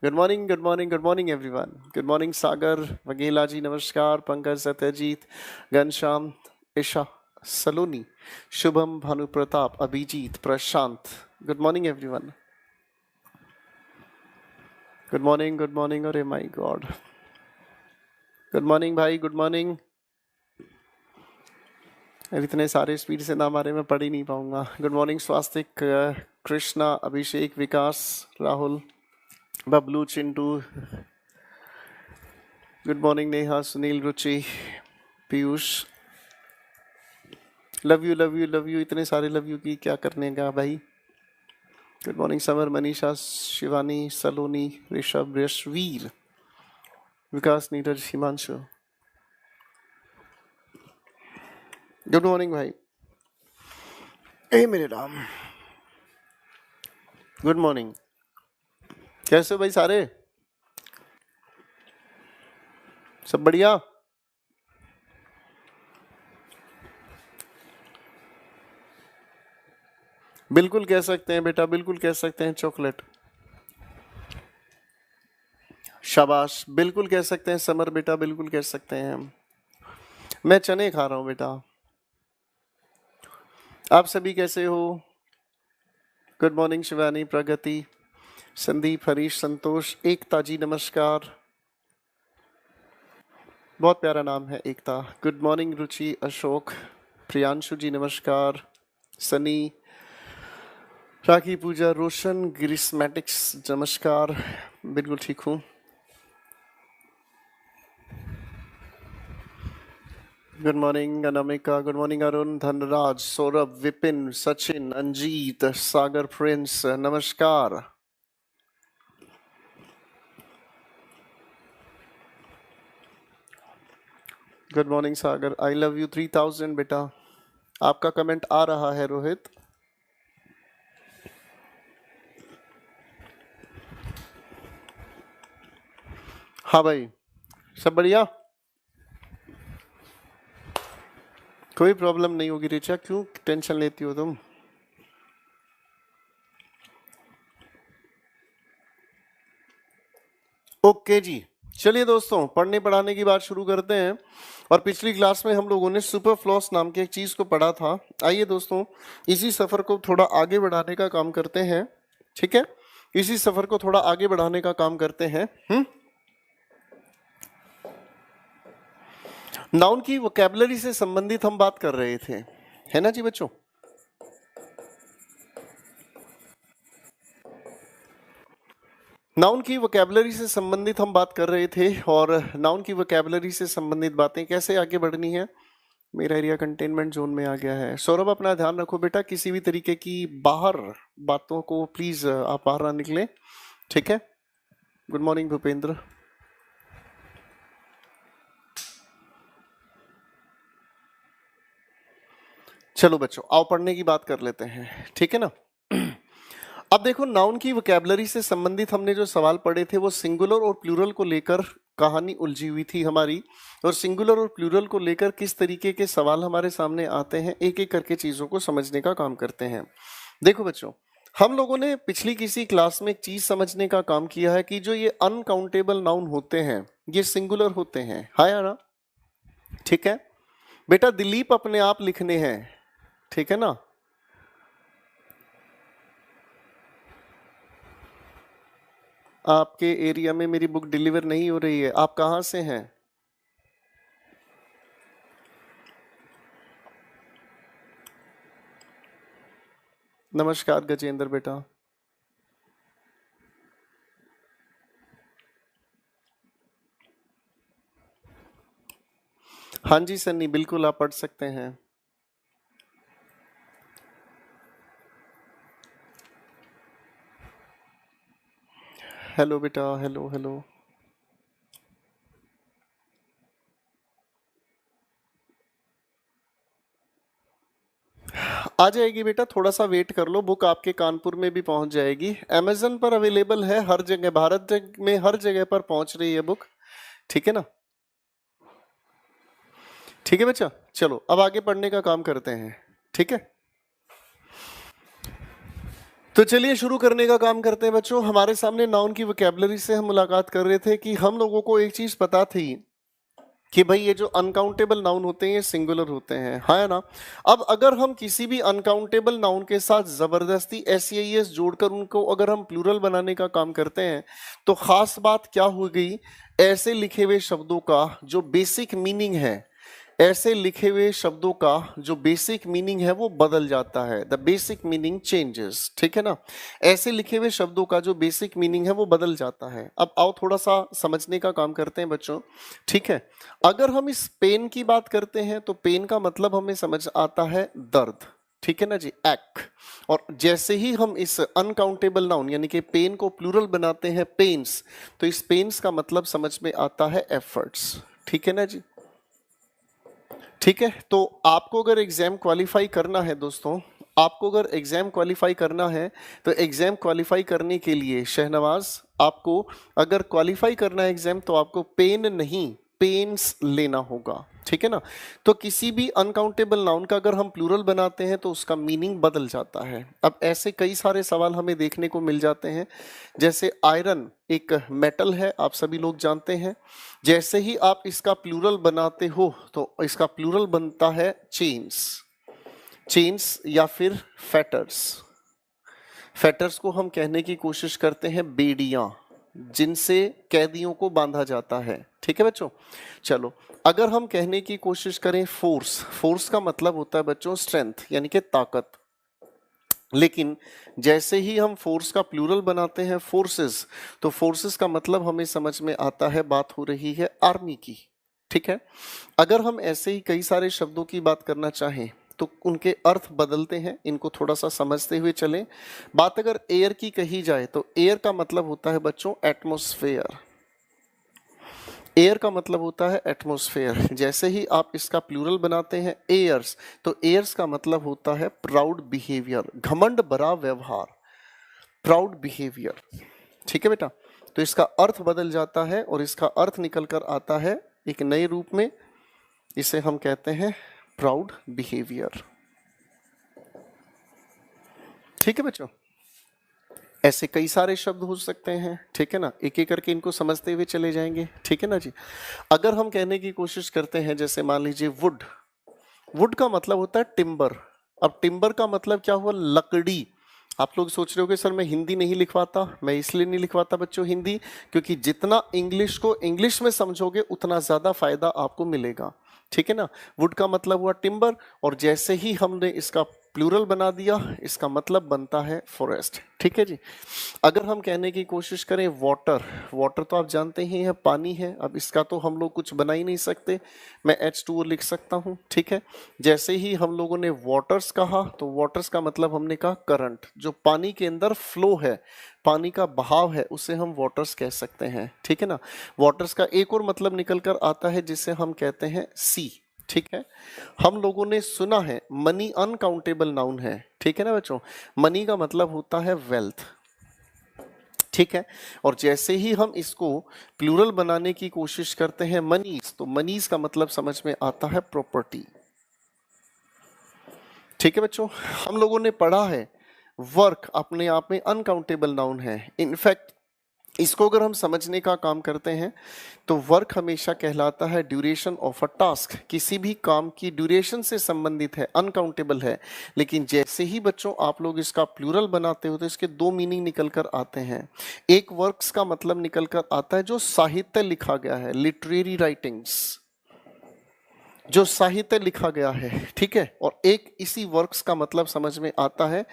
Good morning good morning good morning everyone. Good morning Sagar Vagela ji, नमस्कार। Pankaj, Satyajit, Ghanshyam, Isha, Saloni, Shubham, Bhanu Pratap, Abhijit, Prashant. Good morning everyone. Good morning. अरे my god, good morning भाई, good morning. इतने सारे speed से नाम आ रहे, मैं पढ़ ही नहीं पाऊंगा। Good morning Swastik, Krishna, Abhishek, Vikas, Rahul, Bablu, Chintu. Good morning Neha, Sunil, Ruchi, Piyush. Love you love you love you. इतने सारे लव यू की क्या करने का भाई। Good morning Samar, Manisha, Shivani, Saloni, Rishabh, Yashveer, Vikas, Neeraj, Himanshu. Good morning भाई। ए मेरे राम, गुड मॉर्निंग। कैसे हो भाई सारे? सब बढ़िया? बिल्कुल कह सकते हैं बेटा, बिल्कुल कह सकते हैं। चॉकलेट, शाबाश। बिल्कुल कह सकते हैं समर बेटा, बिल्कुल कह सकते हैं। मैं चने खा रहा हूं बेटा। आप सभी कैसे हो? गुड मॉर्निंग शिवानी, प्रगति, संदीप, हरीश, संतोष, एकता जी नमस्कार। बहुत प्यारा नाम है एकता। गुड मॉर्निंग रुचि, अशोक, प्रियांशु जी नमस्कार, सनी, राखी, पूजा, रोशन, ग्रिस्मेटिक्स नमस्कार। बिल्कुल ठीक हूँ। Good morning Anamika, good morning Arun, Dhanraj, Saurabh, Vipin, Sachin, Anjeet, Sagar, Prince नमस्कार। Good morning Sagar, I love you 3000 बेटा। आपका कमेंट आ रहा है रोहित। हाँ भाई, सब बढ़िया, कोई प्रॉब्लम नहीं होगी रिचा, क्यों टेंशन लेती हो तुम? ओके जी, चलिए दोस्तों, पढ़ने पढ़ाने की बात शुरू करते हैं। और पिछली क्लास में हम लोगों ने सुपरफ्लॉस नाम की एक चीज को पढ़ा था। आइए दोस्तों, इसी सफर को थोड़ा आगे बढ़ाने का काम करते हैं। ठीक है, इसी सफर को थोड़ा आगे बढ़ाने का काम करते हैं। नाउन की वोकैबुलरी से संबंधित हम बात कर रहे थे, है ना जी बच्चों? नाउन की वोकैबुलरी से संबंधित हम बात कर रहे थे, और नाउन की वोकैबुलरी से संबंधित बातें कैसे आगे बढ़नी है। मेरा एरिया कंटेनमेंट जोन में आ गया है। सौरभ, अपना ध्यान रखो बेटा, किसी भी तरीके की बाहर बातों को प्लीज आप बाहर ना निकले, ठीक है? Good morning Bhupendra. चलो बच्चों, आओ पढ़ने की बात कर लेते हैं, ठीक है ना? अब देखो, नाउन की वोकैबुलरी से संबंधित हमने जो सवाल पढ़े थे वो सिंगुलर और प्लूरल को लेकर कहानी उलझी हुई थी हमारी। और सिंगुलर और प्लूरल को लेकर किस तरीके के सवाल हमारे सामने आते हैं, एक एक करके चीजों को समझने का काम करते हैं। देखो बच्चों, हम लोगों ने पिछली किसी क्लास में एक चीज समझने का काम किया है कि जो ये अनकाउंटेबल नाउन होते हैं ये सिंगुलर होते हैं। हाँ या ना? ठीक है बेटा, दिलीप अपने आप लिखने हैं, ठीक है ना? आपके एरिया में मेरी बुक डिलीवर नहीं हो रही है, आप कहाँ से हैं? नमस्कार गजेंद्र बेटा। हाँ जी सन्नी, बिल्कुल आप पढ़ सकते हैं। हेलो बेटा, हेलो हेलो। आ जाएगी बेटा, थोड़ा सा वेट कर लो, बुक आपके कानपुर में भी पहुंच जाएगी। अमेजन पर अवेलेबल है हर जगह, भारत में हर जगह पर पहुंच रही है बुक, ठीक है ना? ठीक है बच्चा, चलो अब आगे पढ़ने का काम करते हैं, ठीक है? तो चलिए शुरू करने का काम करते हैं बच्चों। हमारे सामने नाउन की वोकैबुलरी से हम मुलाकात कर रहे थे कि हम लोगों को एक चीज पता थी कि भाई ये जो अनकाउंटेबल नाउन होते हैं ये सिंगुलर होते हैं, है ना। अब अगर हम किसी भी अनकाउंटेबल नाउन के साथ जबरदस्ती एस जोड़कर उनको अगर हम प्लूरल बनाने का काम करते हैं तो खास बात क्या हो गई, ऐसे लिखे हुए शब्दों का जो बेसिक मीनिंग है, ऐसे लिखे हुए शब्दों का जो बेसिक मीनिंग है वो बदल जाता है। द बेसिक मीनिंग चेंजेस, ठीक है ना। ऐसे लिखे हुए शब्दों का जो बेसिक मीनिंग है वो बदल जाता है। अब आओ थोड़ा सा समझने का काम करते हैं बच्चों, ठीक है। अगर हम इस पेन की बात करते हैं तो पेन का मतलब हमें समझ आता है दर्द, ठीक है ना जी, एक। और जैसे ही हम इस अनकाउंटेबल नाउन यानी कि पेन को प्लूरल बनाते हैं पेन्स, तो इस पेन्स का मतलब समझ में आता है एफर्ट्स, ठीक है ना जी, ठीक है। तो आपको अगर एग्जाम क्वालिफाई करना है दोस्तों, आपको अगर एग्जाम क्वालिफाई करना है तो एग्जाम क्वालिफाई करने के लिए शहनवाज, आपको अगर क्वालिफाई करना है एग्जाम तो आपको पेन नहीं पेन्स लेना होगा, ठीक है ना। तो किसी भी अनकाउंटेबल नाउन का अगर हम प्लूरल बनाते हैं तो उसका मीनिंग बदल जाता है। अब ऐसे कई सारे सवाल हमें देखने को मिल जाते हैं, जैसे आयरन एक मेटल है, आप सभी लोग जानते हैं। जैसे ही आप इसका प्लूरल बनाते हो तो इसका प्लूरल बनता है चेन्स, चेन्स या फिर फेटर्स। फेटर्स को हम कहने की कोशिश करते हैं बेड़ियां जिनसे कैदियों को बांधा जाता है, ठीक है बच्चों। चलो अगर हम कहने की कोशिश करें फोर्स, फोर्स का मतलब होता है बच्चों स्ट्रेंथ यानी कि ताकत। लेकिन जैसे ही हम फोर्स का प्लूरल बनाते हैं फोर्सेस, तो फोर्सेस का मतलब हमें समझ में आता है बात हो रही है आर्मी की, ठीक है। अगर हम ऐसे ही कई सारे शब्दों की बात करना चाहें तो उनके अर्थ बदलते हैं, इनको थोड़ा सा समझते हुए चलें। बात अगर एयर की कही जाए तो एयर का मतलब होता है बच्चों एटमॉस्फेयर, एयर का मतलब होता है एटमॉस्फेयर। जैसे ही आप इसका प्लूरल बनाते हैं एयर्स, तो एयर्स का मतलब होता है प्राउड बिहेवियर, घमंड भरा व्यवहार, प्राउड बिहेवियर, ठीक है बेटा। तो इसका अर्थ बदल जाता है और इसका अर्थ निकल कर आता है एक नए रूप में, इसे हम कहते हैं प्राउड बिहेवियर, ठीक है बच्चों। ऐसे कई सारे शब्द हो सकते हैं, ठीक है ना, एक एक करके इनको समझते हुए चले जाएंगे, ठीक है ना जी। अगर हम कहने की कोशिश करते हैं जैसे मान लीजिए वुड, वुड का मतलब होता है टिम्बर। अब टिम्बर का मतलब क्या हुआ, लकड़ी। आप लोग सोच रहे हो कि सर मैं हिंदी नहीं लिखवाता, मैं इसलिए नहीं लिखवाता बच्चों हिंदी क्योंकि जितना इंग्लिश को इंग्लिश में समझोगे उतना ज्यादा फायदा आपको मिलेगा, ठीक है ना। वुड का मतलब हुआ टिम्बर और जैसे ही हमने इसका प्लूरल बना दिया इसका मतलब बनता है फॉरेस्ट, ठीक है जी। अगर हम कहने की कोशिश करें वाटर, वाटर तो आप जानते ही हैं पानी है। अब इसका तो हम लोग कुछ बना ही नहीं सकते, मैं H2O लिख सकता हूं, ठीक है। जैसे ही हम लोगों ने वाटर्स कहा तो वाटर्स का मतलब हमने कहा करंट, जो पानी के अंदर फ्लो है, पानी का बहाव है, उसे हम वाटर्स कह सकते हैं, ठीक है ना। वाटर्स का एक और मतलब निकल कर आता है जिसे हम कहते हैं सी, ठीक है। हम लोगों ने सुना है मनी अनकाउंटेबल नाउन है, ठीक है ना बच्चों। मनी का मतलब होता है वेल्थ, ठीक है। और जैसे ही हम इसको प्लूरल बनाने की कोशिश करते हैं मनीज, तो मनीज का मतलब समझ में आता है प्रॉपर्टी, ठीक है बच्चों। हम लोगों ने पढ़ा है वर्क अपने आप में अनकाउंटेबल नाउन है। इनफैक्ट इसको अगर हम समझने का काम करते हैं तो वर्क हमेशा कहलाता है ड्यूरेशन ऑफ अ टास्क, किसी भी काम की ड्यूरेशन से संबंधित है, अनकाउंटेबल है। लेकिन जैसे ही बच्चों आप लोग इसका प्लूरल बनाते हो तो इसके दो मीनिंग निकल कर आते हैं। एक वर्क्स का मतलब निकल कर आता है जो साहित्य लिखा गया है, लिटरेरी राइटिंग्स, जो साहित्य लिखा गया है, ठीक है। और एक इसी वर्क्स का मतलब समझ में आता है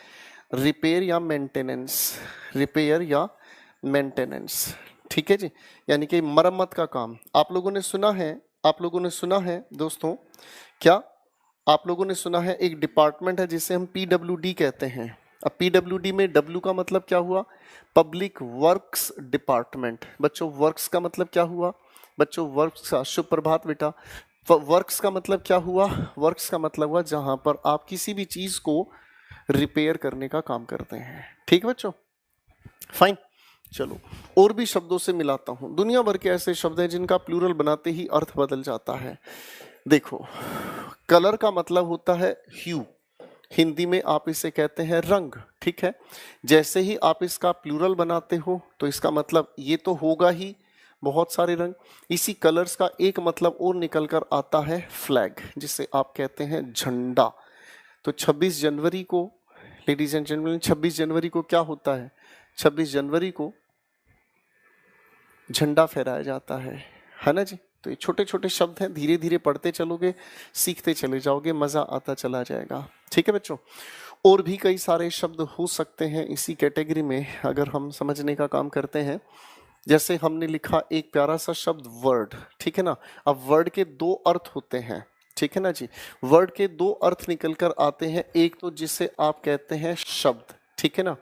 रिपेयर या मेंटेनेंस, रिपेयर या मेंटेनेंस, ठीक है जी, यानी कि मरम्मत का काम। आप लोगों ने सुना है, आप लोगों ने सुना है दोस्तों, क्या आप लोगों ने सुना है एक डिपार्टमेंट है जिसे हम PWD कहते हैं। अब PWD में W का मतलब क्या हुआ, पब्लिक वर्क्स डिपार्टमेंट। बच्चों वर्क्स का मतलब क्या हुआ, बच्चों वर्क्स का, शुभ प्रभात बेटा। वर्क्स का मतलब क्या हुआ, वर्क्स का मतलब हुआ जहां पर आप किसी भी चीज को रिपेयर करने का काम करते हैं, ठीक है बच्चों, फाइन। चलो और भी शब्दों से मिलाता हूं, दुनिया भर के ऐसे शब्द हैं जिनका प्लूरल बनाते ही अर्थ बदल जाता है। देखो कलर का मतलब होता है ह्यू, हिंदी में आप इसे कहते हैं रंग, ठीक है। जैसे ही आप इसका प्लूरल बनाते हो तो इसका मतलब ये तो होगा ही बहुत सारे रंग। इसी कलर्स का एक मतलब और निकल कर आता है फ्लैग, जिसे आप कहते हैं झंडा। तो 26 जनवरी को, लेडीज एंड जेंटलमैन, 26 जनवरी को क्या होता है? 26 जनवरी को झंडा फहराया जाता है ना जी। तो ये छोटे छोटे शब्द हैं, धीरे धीरे पढ़ते चलोगे, सीखते चले जाओगे, मजा आता चला जाएगा, ठीक है बच्चों। और भी कई सारे शब्द हो सकते हैं इसी कैटेगरी में, अगर हम समझने का काम करते हैं। जैसे हमने लिखा एक प्यारा सा शब्द वर्ड, ठीक है ना। अब वर्ड के दो अर्थ होते हैं, ठीक है ना जी। वर्ड के दो अर्थ निकल कर आते हैं, एक तो जिसे आप कहते हैं शब्द, ठीक है ना।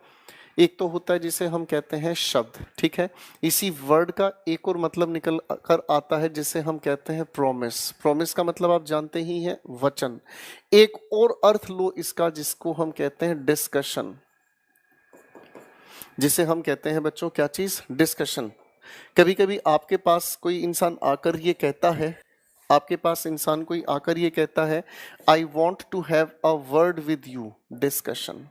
एक तो होता है जिसे हम कहते हैं शब्द, ठीक है। इसी वर्ड का एक और मतलब निकल कर आता है जिसे हम कहते हैं प्रॉमिस। प्रॉमिस का मतलब आप जानते ही हैं, वचन। एक और अर्थ लो इसका, जिसको हम कहते हैं डिस्कशन, जिसे हम कहते हैं बच्चों क्या चीज? डिस्कशन। कभी कभी आपके पास कोई इंसान आकर ये कहता है, आपके पास इंसान कोई आकर ये कहता है, I want to have a word with you, discussion.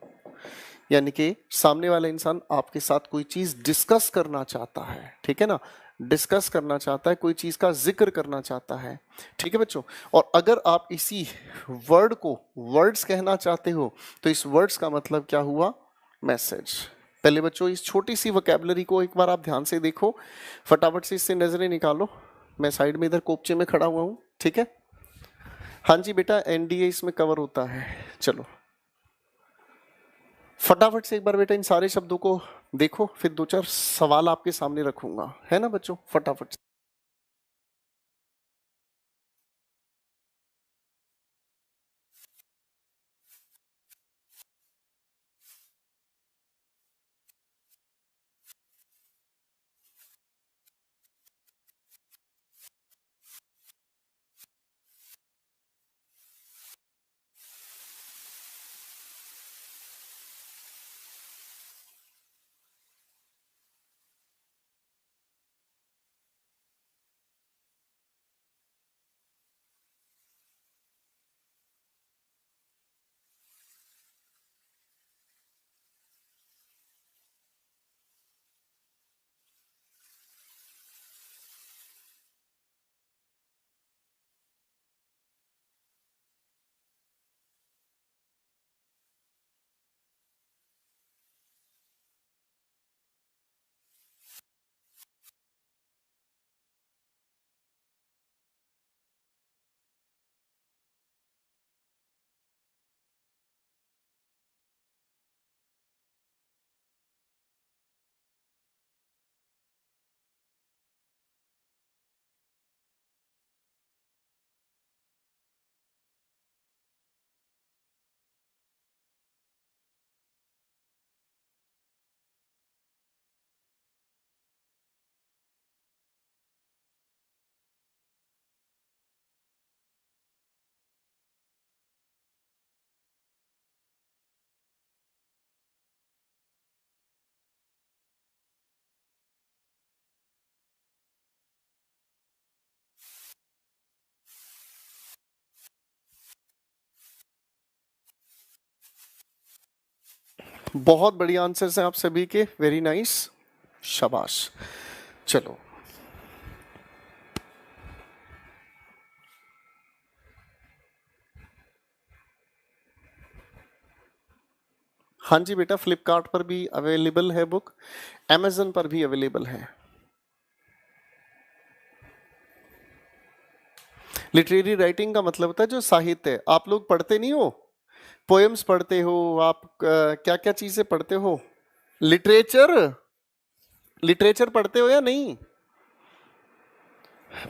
यानी कि सामने वाला इंसान आपके साथ कोई चीज डिस्कस करना चाहता है, ठीक है ना। डिस्कस करना चाहता है, कोई चीज का जिक्र करना चाहता है, ठीक है बच्चों। और अगर आप इसी वर्ड को वर्ड्स कहना चाहते हो तो इस वर्ड्स का मतलब क्या हुआ? मैसेज। पहले बच्चों इस छोटी सी वोकैबुलरी को एक बार आप ध्यान से देखो, फटाफट से इससे नजरें निकालो। मैं साइड में इधर कोपचे में खड़ा हुआ हूं, ठीक है। हाँ जी बेटा, एनडीए इसमें कवर होता है। चलो फटाफट से एक बार बेटा इन सारे शब्दों को देखो, फिर दो चार सवाल आपके सामने रखूंगा, है ना बच्चों, फटाफट से। बहुत बढ़िया आंसर्स हैं आप सभी के, वेरी नाइस, शाबाश। चलो हाँ जी बेटा, फ्लिपकार्ट पर भी अवेलेबल है बुक, अमेजन पर भी अवेलेबल है। लिटरेरी राइटिंग का मतलब होता है जो साहित्य, आप लोग पढ़ते नहीं हो, पोएम्स पढ़ते हो आप, क्या क्या चीजें पढ़ते हो? लिटरेचर, लिटरेचर पढ़ते हो या नहीं?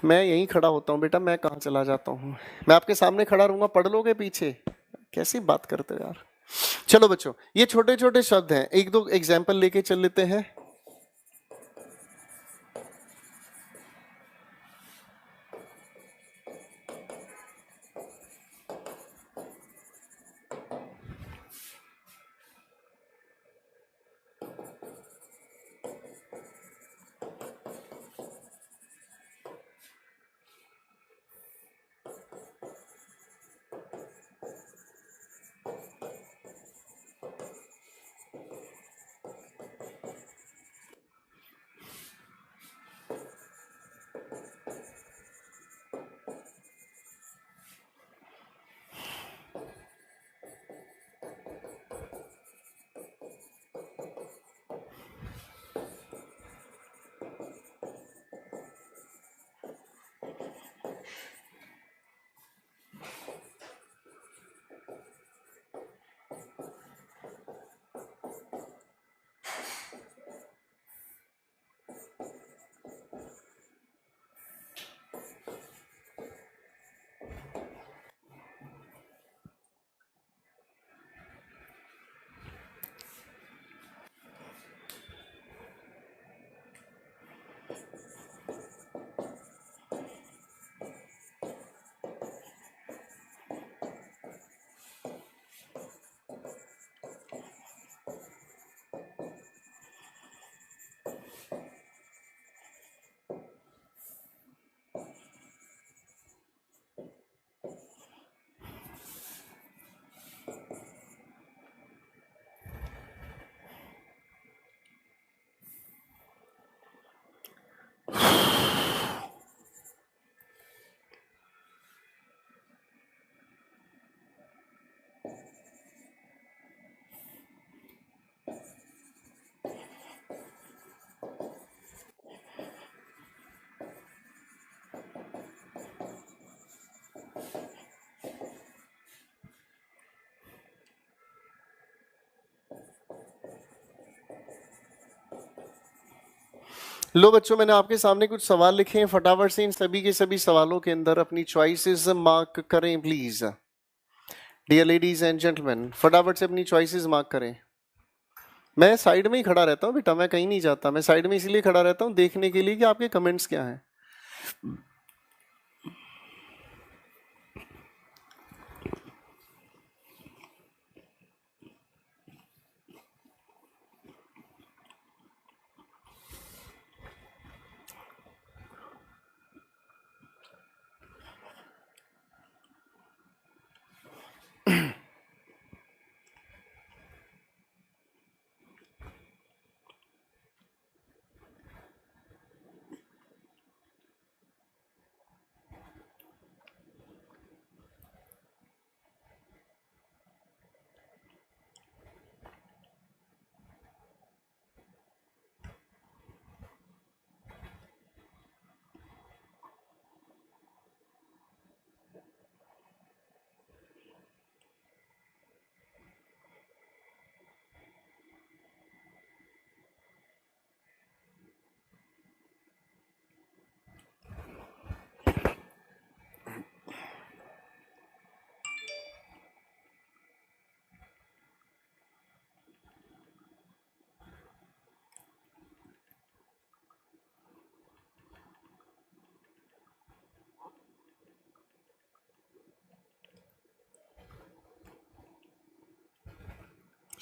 मैं यहीं खड़ा होता हूँ बेटा, मैं कहाँ चला जाता हूँ? मैं आपके सामने खड़ा रहूंगा, पढ़ लोगे पीछे? कैसी बात करते हो यार। चलो बच्चों, ये छोटे छोटे शब्द हैं, एक दो एग्जाम्पल लेके चल लेते हैं। लो बच्चों, मैंने आपके सामने कुछ सवाल लिखे हैं, फटाफट से इन सभी के सभी सवालों के अंदर अपनी चॉइसेस मार्क करें please. Dear ladies and gentleman, फटाफट से अपनी चॉइसेस मार्क करें। मैं साइड में ही खड़ा रहता हूँ बेटा, मैं कहीं नहीं जाता। मैं साइड में इसलिए खड़ा रहता हूँ देखने के लिए कि आपके कमेंट्स क्या हैं।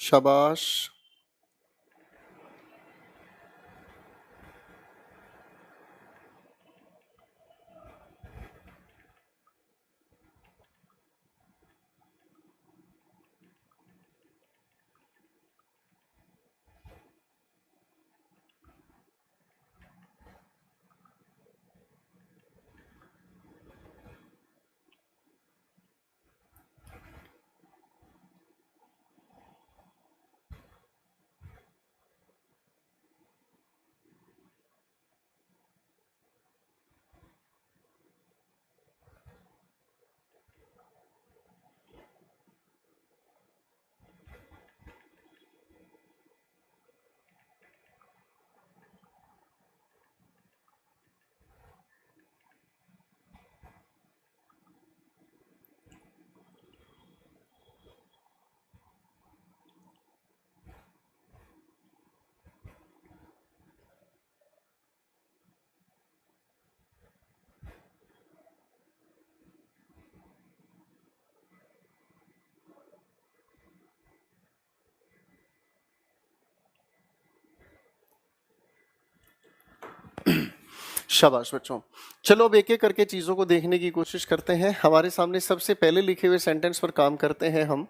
शाबाश। शाबाश बच्चों। चलो अब एक एक करके चीजों को देखने की कोशिश करते हैं। हमारे सामने सबसे पहले लिखे हुए सेंटेंस पर काम करते हैं हम।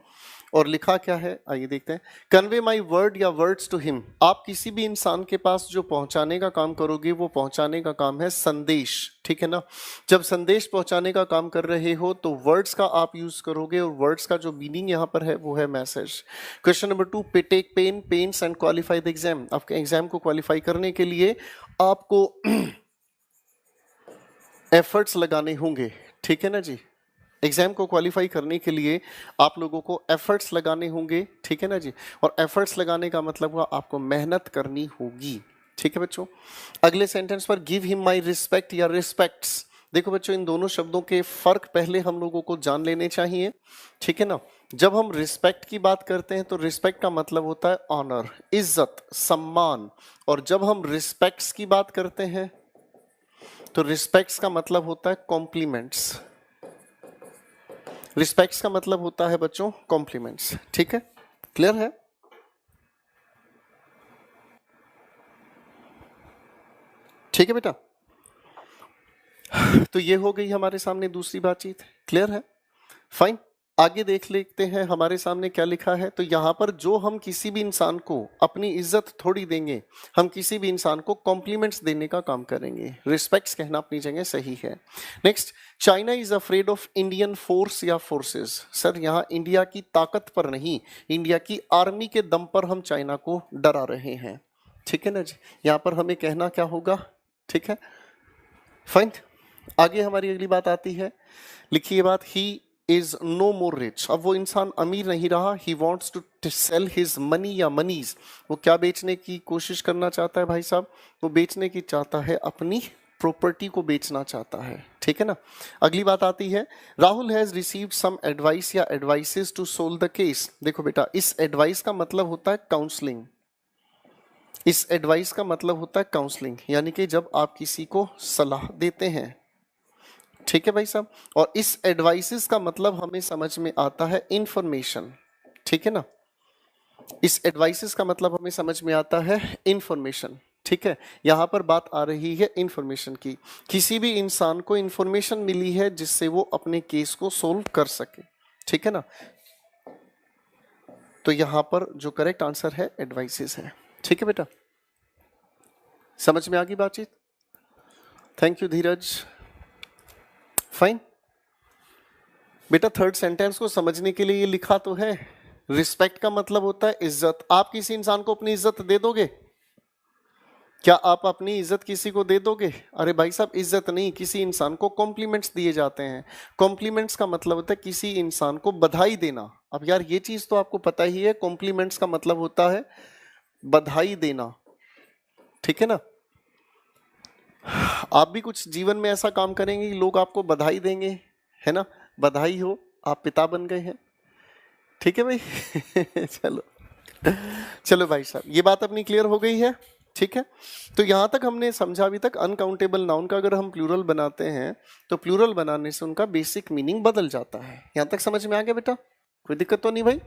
और लिखा क्या है, आइए देखते हैं। कन्वे माई वर्ड या वर्ड्स टू हिम। आप किसी भी इंसान के पास जो पहुंचाने का काम करोगे वो पहुंचाने का काम है संदेश, ठीक है ना। जब संदेश पहुंचाने का काम कर रहे हो तो वर्ड्स का आप यूज करोगे, और वर्ड्स का जो मीनिंग यहाँ पर है वो है message. Question number 2, take pen pens and qualify the exam. आपके एग्जाम को क्वालिफाई करने के लिए आपको एफर्ट्स लगाने होंगे, ठीक है ना जी। एग्जाम को क्वालिफाई करने के लिए आप लोगों को एफर्ट्स लगाने होंगे, ठीक है ना जी। और एफर्ट्स लगाने का मतलब हुआ आपको मेहनत करनी होगी, ठीक है बच्चों। अगले सेंटेंस पर गिव हिम माई रिस्पेक्ट या रिस्पेक्ट्स। देखो बच्चों, इन दोनों शब्दों के फर्क पहले हम लोगों को जान लेने चाहिए, ठीक है ना। जब हम रिस्पेक्ट की बात करते हैं तो रिस्पेक्ट का मतलब होता है ऑनर, इज्जत, सम्मान। और जब हम रिस्पेक्ट्स की बात करते हैं तो रिस्पेक्ट्स का मतलब होता है कॉम्प्लीमेंट्स। रिस्पेक्ट्स का मतलब होता है बच्चों कॉम्प्लीमेंट्स, ठीक है। क्लियर है? ठीक है बेटा। तो ये हो गई हमारे सामने दूसरी बातचीत। क्लियर है? फाइन। आगे देख लेते हैं हमारे सामने क्या लिखा है। तो यहाँ पर जो हम किसी भी इंसान को अपनी इज्जत थोड़ी देंगे, हम किसी भी इंसान को कॉम्प्लीमेंट्स देने का काम करेंगे। रिस्पेक्ट्स कहना अपनी जगह सही है। Next, China is afraid of Indian force या फोर्सेस। सर यहाँ इंडिया की ताकत पर नहीं, इंडिया की आर्मी के दम पर हम चाइना को डरा रहे हैं, ठीक है ना जी। यहाँ पर हमें कहना क्या होगा, ठीक है। फाइन। आगे हमारी अगली बात आती है, लिखिए बात। He is no more rich. अब वो इंसान अमीर नहीं रहा। He wants to sell his money या मनीज। वो क्या बेचने की कोशिश करना चाहता है भाई साहब? वो बेचने की चाहता है, अपनी प्रॉपर्टी को बेचना चाहता है। ठीक है ना। अगली बात आती है, Rahul has received some advice या advices to solve the case. देखो बेटा, इस एडवाइस का मतलब होता है काउंसलिंग। इस एडवाइस का मतलब होता है काउंसलिंग, यानी कि जब आप किसी को सलाह देते हैं। ठीक है भाई साहब। और इस एडवाइसेस का मतलब हमें समझ में आता है इंफॉर्मेशन। ठीक है ना। इस एडवाइसेस का मतलब हमें समझ में आता है इंफॉर्मेशन। ठीक है। यहां पर बात आ रही है इंफॉर्मेशन की। किसी भी इंसान को इंफॉर्मेशन मिली है जिससे वो अपने केस को सोल्व कर सके। ठीक है ना। तो यहां पर जो करेक्ट आंसर है एडवाइसेस है। ठीक है बेटा, समझ में आ गई बातचीत? Thank you Dheeraj. फाइन बेटा, थर्ड सेंटेंस को समझने के लिए ये लिखा तो है, रिस्पेक्ट का मतलब होता है इज्जत। आप किसी इंसान को अपनी इज्जत दे दोगे? क्या आप अपनी इज्जत किसी को दे दोगे? अरे भाई साहब, इज्जत नहीं, किसी इंसान को कॉम्प्लीमेंट्स दिए जाते हैं। कॉम्प्लीमेंट्स का मतलब होता है किसी इंसान को बधाई देना। अब यार ये चीज तो आपको पता ही है, कॉम्प्लीमेंट्स का मतलब होता है बधाई देना। ठीक है ना। आप भी कुछ जीवन में ऐसा काम करेंगे कि लोग आपको बधाई देंगे, है ना। बधाई हो, आप पिता बन गए हैं। ठीक है भाई चलो चलो भाई साहब, ये बात अपनी क्लियर हो गई है। ठीक है। तो यहां तक हमने समझा अभी तक, अनकाउंटेबल नाउन का अगर हम प्लूरल बनाते हैं तो प्लूरल बनाने से उनका बेसिक मीनिंग बदल जाता है। यहां तक समझ में आ गया बेटा? कोई दिक्कत तो नहीं भाई?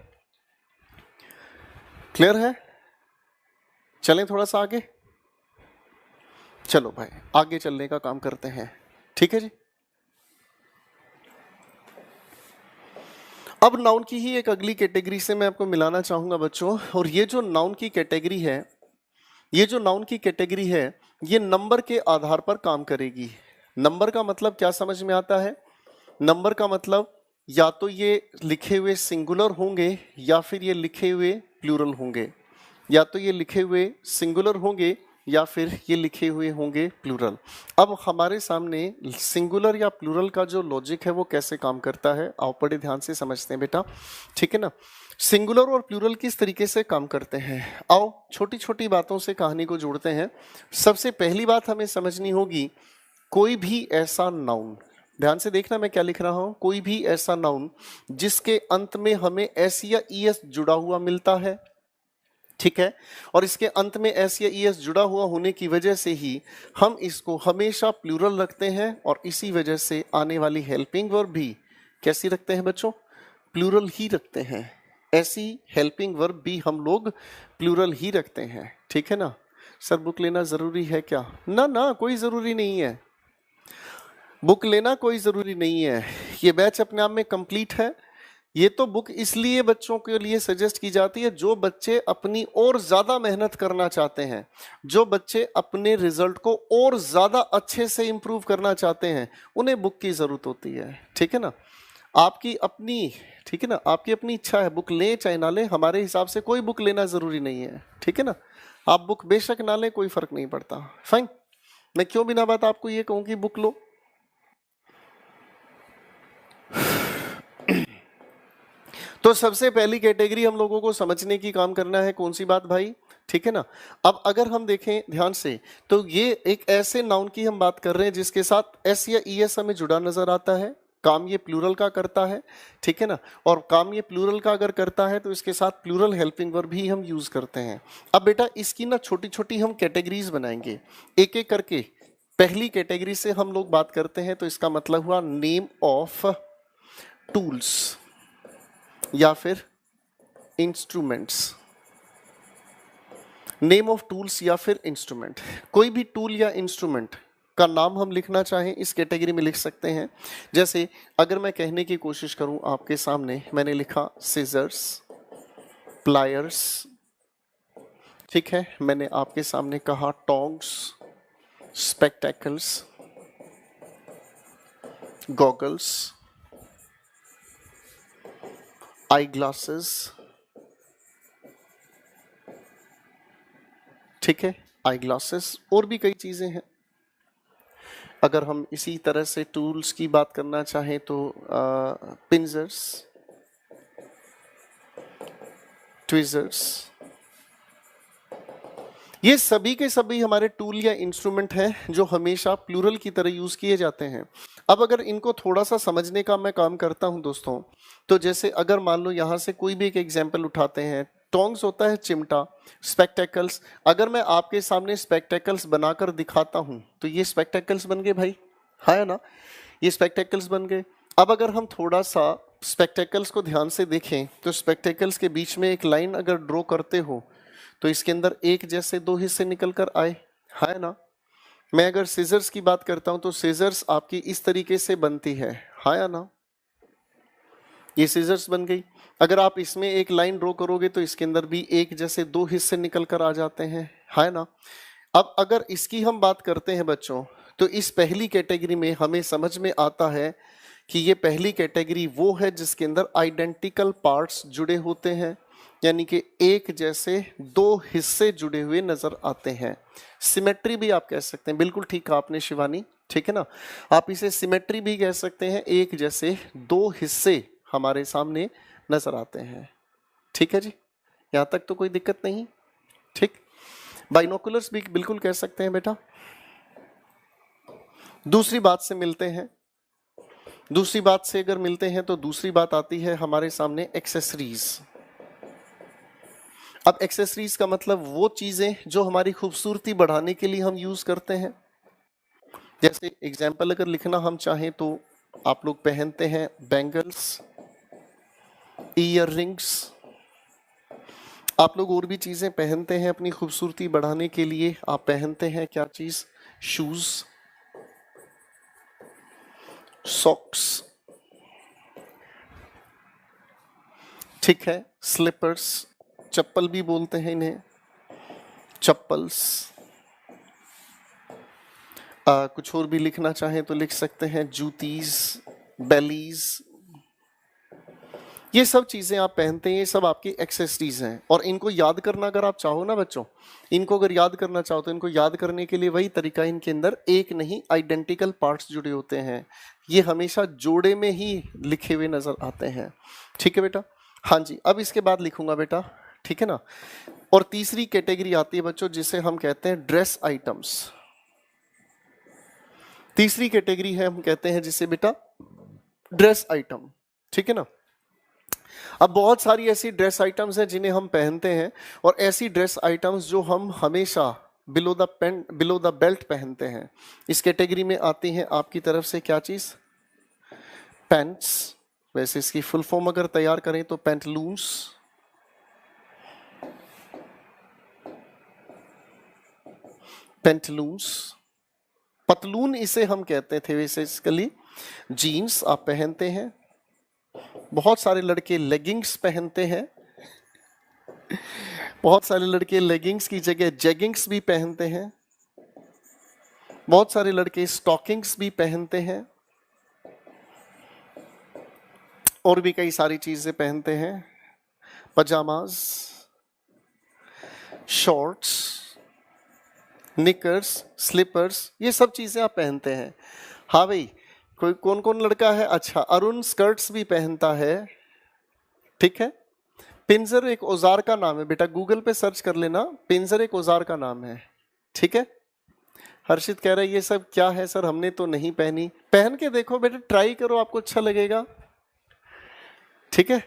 क्लियर है? चलें थोड़ा सा आगे। चलो भाई, आगे चलने का काम करते हैं। ठीक है जी। अब नाउन की ही एक अगली कैटेगरी से मैं आपको मिलाना चाहूंगा बच्चों। और ये जो नाउन की कैटेगरी है, ये जो नाउन की कैटेगरी है, ये नंबर के आधार पर काम करेगी। नंबर का मतलब क्या समझ में आता है? नंबर का मतलब या तो ये लिखे हुए सिंगुलर होंगे या फिर ये लिखे हुए प्लूरल होंगे। या तो ये लिखे हुए सिंगुलर होंगे या फिर ये लिखे हुए होंगे प्लूरल। अब हमारे सामने सिंगुलर या प्लूरल का जो लॉजिक है वो कैसे काम करता है, आओ बड़े ध्यान से समझते हैं बेटा। ठीक है ना। सिंगुलर और प्लूरल किस तरीके से काम करते हैं, आओ छोटी छोटी बातों से कहानी को जोड़ते हैं। सबसे पहली बात हमें समझनी होगी, कोई भी ऐसा नाउन, ध्यान से देखना मैं क्या लिख रहा हूं, कोई भी ऐसा नाउन जिसके अंत में हमें एस या ईएस जुड़ा हुआ मिलता है। ठीक है। और इसके अंत में एस या ईएस जुड़ा हुआ होने की वजह से ही हम इसको हमेशा प्लूरल रखते हैं, और इसी वजह से आने वाली हेल्पिंग वर्ब भी कैसी रखते हैं बच्चों? प्लूरल ही रखते हैं। ऐसी हेल्पिंग वर्ब भी हम लोग प्लूरल ही रखते हैं। ठीक है ना। सर बुक लेना जरूरी है क्या? ना ना, कोई जरूरी नहीं है। बुक लेना कोई जरूरी नहीं है। ये बैच अपने आप में कंप्लीट है। ये तो बुक इसलिए बच्चों के लिए सजेस्ट की जाती है जो बच्चे अपनी और ज्यादा मेहनत करना चाहते हैं, जो बच्चे अपने रिजल्ट को और ज्यादा अच्छे से इंप्रूव करना चाहते हैं, उन्हें बुक की जरूरत होती है। ठीक है ना। आपकी अपनी, ठीक है ना, आपकी अपनी इच्छा है, बुक लें चाहे ना लें, हमारे हिसाब से कोई बुक लेना जरूरी नहीं है। ठीक है ना। आप बुक बेशक ना लें, कोई फर्क नहीं पड़ता। फाइन। मैं क्यों बिना बात आपको ये कहूं कि बुक लो? तो सबसे पहली कैटेगरी हम लोगों को समझने की काम करना है, कौन सी बात भाई? ठीक है ना। अब अगर हम देखें ध्यान से, तो ये एक ऐसे नाउन की हम बात कर रहे हैं जिसके साथ एस या ईएस हमें जुड़ा नजर आता है। काम ये प्लूरल का करता है। ठीक है ना। और काम ये प्लूरल का अगर करता है तो इसके साथ प्लूरल हेल्पिंग वर्ब भी हम यूज करते हैं। अब बेटा इसकी ना छोटी छोटी हम कैटेगरीज बनाएंगे एक एक करके। पहली कैटेगरी से हम लोग बात करते हैं, तो इसका मतलब हुआ नेम ऑफ टूल्स या फिर इंस्ट्रूमेंट्स। नेम ऑफ टूल्स या फिर इंस्ट्रूमेंट, कोई भी टूल या इंस्ट्रूमेंट का नाम हम लिखना चाहें इस कैटेगरी में लिख सकते हैं। जैसे अगर मैं कहने की कोशिश करूं आपके सामने, मैंने लिखा सीजर्स, प्लायर्स। ठीक है। मैंने आपके सामने कहा tongs, spectacles, goggles, eye glasses. ठीक है। आई ग्लासेस, और भी कई चीजें हैं। अगर हम इसी तरह से टूल्स की बात करना चाहें तो पिंजर्स, ट्विजर्स, ये सभी के सभी हमारे टूल या इंस्ट्रूमेंट हैं जो हमेशा प्लूरल की तरह यूज किए जाते हैं। अब अगर इनको थोड़ा सा समझने का मैं काम करता हूं दोस्तों, तो जैसे अगर मान लो यहां से कोई भी एक एग्जाम्पल उठाते हैं, टोंग्स होता है चिमटा, स्पेक्टेकल्स, अगर मैं आपके सामने स्पेक्टेकल्स बनाकर दिखाता हूं तो ये स्पेक्टेकल्स बन गए भाई, है ना, ये स्पेक्टेकल्स बन गए। अब अगर हम थोड़ा सा स्पेक्टेकल्स को ध्यान से देखें तो स्पेक्टेकल्स के बीच में एक लाइन अगर ड्रॉ करते हो तो इसके अंदर एक जैसे दो हिस्से निकल कर आए, है ना। मैं अगर सीजर्स की बात करता हूं तो सीजर्स आपकी इस तरीके से बनती है या ना, ये सीजर्स बन गई। अगर आप इसमें एक लाइन ड्रॉ करोगे तो इसके अंदर भी एक जैसे दो हिस्से निकल कर आ जाते हैं, है ना। अब अगर इसकी हम बात करते हैं बच्चों, तो इस पहली कैटेगरी में हमें समझ में आता है कि ये पहली कैटेगरी वो है जिसके अंदर आइडेंटिकल पार्ट्स जुड़े होते हैं, यानी कि एक जैसे दो हिस्से जुड़े हुए नजर आते हैं। सिमेट्री भी आप कह सकते हैं, बिल्कुल ठीक कहा आपने शिवानी, ठीक है ना, आप इसे सिमेट्री भी कह सकते हैं, एक जैसे दो हिस्से हमारे सामने नजर आते हैं। ठीक है जी, यहां तक तो कोई दिक्कत नहीं, ठीक। बाइनोकुलर्स भी बिल्कुल कह सकते हैं बेटा। दूसरी बात से मिलते हैं, दूसरी बात से अगर मिलते हैं तो दूसरी बात आती है हमारे सामने एक्सेसरीज। अब एक्सेसरीज का मतलब वो चीजें जो हमारी खूबसूरती बढ़ाने के लिए हम यूज करते हैं। जैसे एग्जाम्पल अगर लिखना हम चाहें तो आप लोग पहनते हैं बैंगल्स, ईयर रिंग्स, आप लोग और भी चीजें पहनते हैं अपनी खूबसूरती बढ़ाने के लिए। आप पहनते हैं क्या चीज, शूज, सॉक्स, ठीक है, स्लीपर्स, चप्पल भी बोलते हैं इन्हें, चप्पल्स। कुछ और भी लिखना चाहें तो लिख सकते हैं जूतीज, बेलीज, ये सब चीजें आप पहनते हैं, ये सब आपकी एक्सेसरीज हैं। और इनको याद करना अगर आप चाहो ना बच्चों, इनको अगर याद करना चाहो तो इनको याद करने के लिए वही तरीका, इनके अंदर एक नहीं आइडेंटिकल पार्ट्स जुड़े होते हैं, ये हमेशा जोड़े में ही लिखे हुए नजर आते हैं। ठीक है बेटा, हाँ जी। अब इसके बाद लिखूंगा बेटा, ठीक है ना। और तीसरी कैटेगरी आती है बच्चों जिसे हम कहते हैं ड्रेस आइटम्स। तीसरी कैटेगरी है हम कहते हैं जिसे बेटा ड्रेस आइटम, ठीक है ना। अब बहुत सारी ऐसी ड्रेस आइटम्स हैं जिन्हें हम पहनते हैं, और ऐसी ड्रेस आइटम्स जो हम हमेशा बिलो द बेल्ट पहनते हैं। इस कैटेगरी में आती हैं आपकी तरफ से क्या चीज, पैंट्स। वैसे इसकी फुल फॉर्म अगर तैयार करें तो पैंटलून्स, पैंटलून्स, पतलून इसे हम कहते थे बेसिकली। जीन्स आप पहनते हैं, बहुत सारे लड़के लेगिंग्स पहनते हैं, बहुत सारे लड़के लेगिंग्स की जगह जेगिंग्स भी पहनते हैं, बहुत सारे लड़के स्टॉकिंग्स भी पहनते हैं, और भी कई सारी चीजें पहनते हैं, पजामाज, शॉर्ट्स, निकर्स, स्लीपर्स, ये सब चीजें आप पहनते हैं। हाँ भाई, कोई कौन कौन लड़का है, अच्छा अरुण स्कर्ट्स भी पहनता है, ठीक है। पिंजर एक औजार का नाम है बेटा, गूगल पे सर्च कर लेना, पिंजर एक औजार का नाम है, ठीक है। हर्षित कह रहा है ये सब क्या है सर, हमने तो नहीं पहनी। पहन के देखो बेटा, ट्राई करो, आपको अच्छा लगेगा, ठीक है।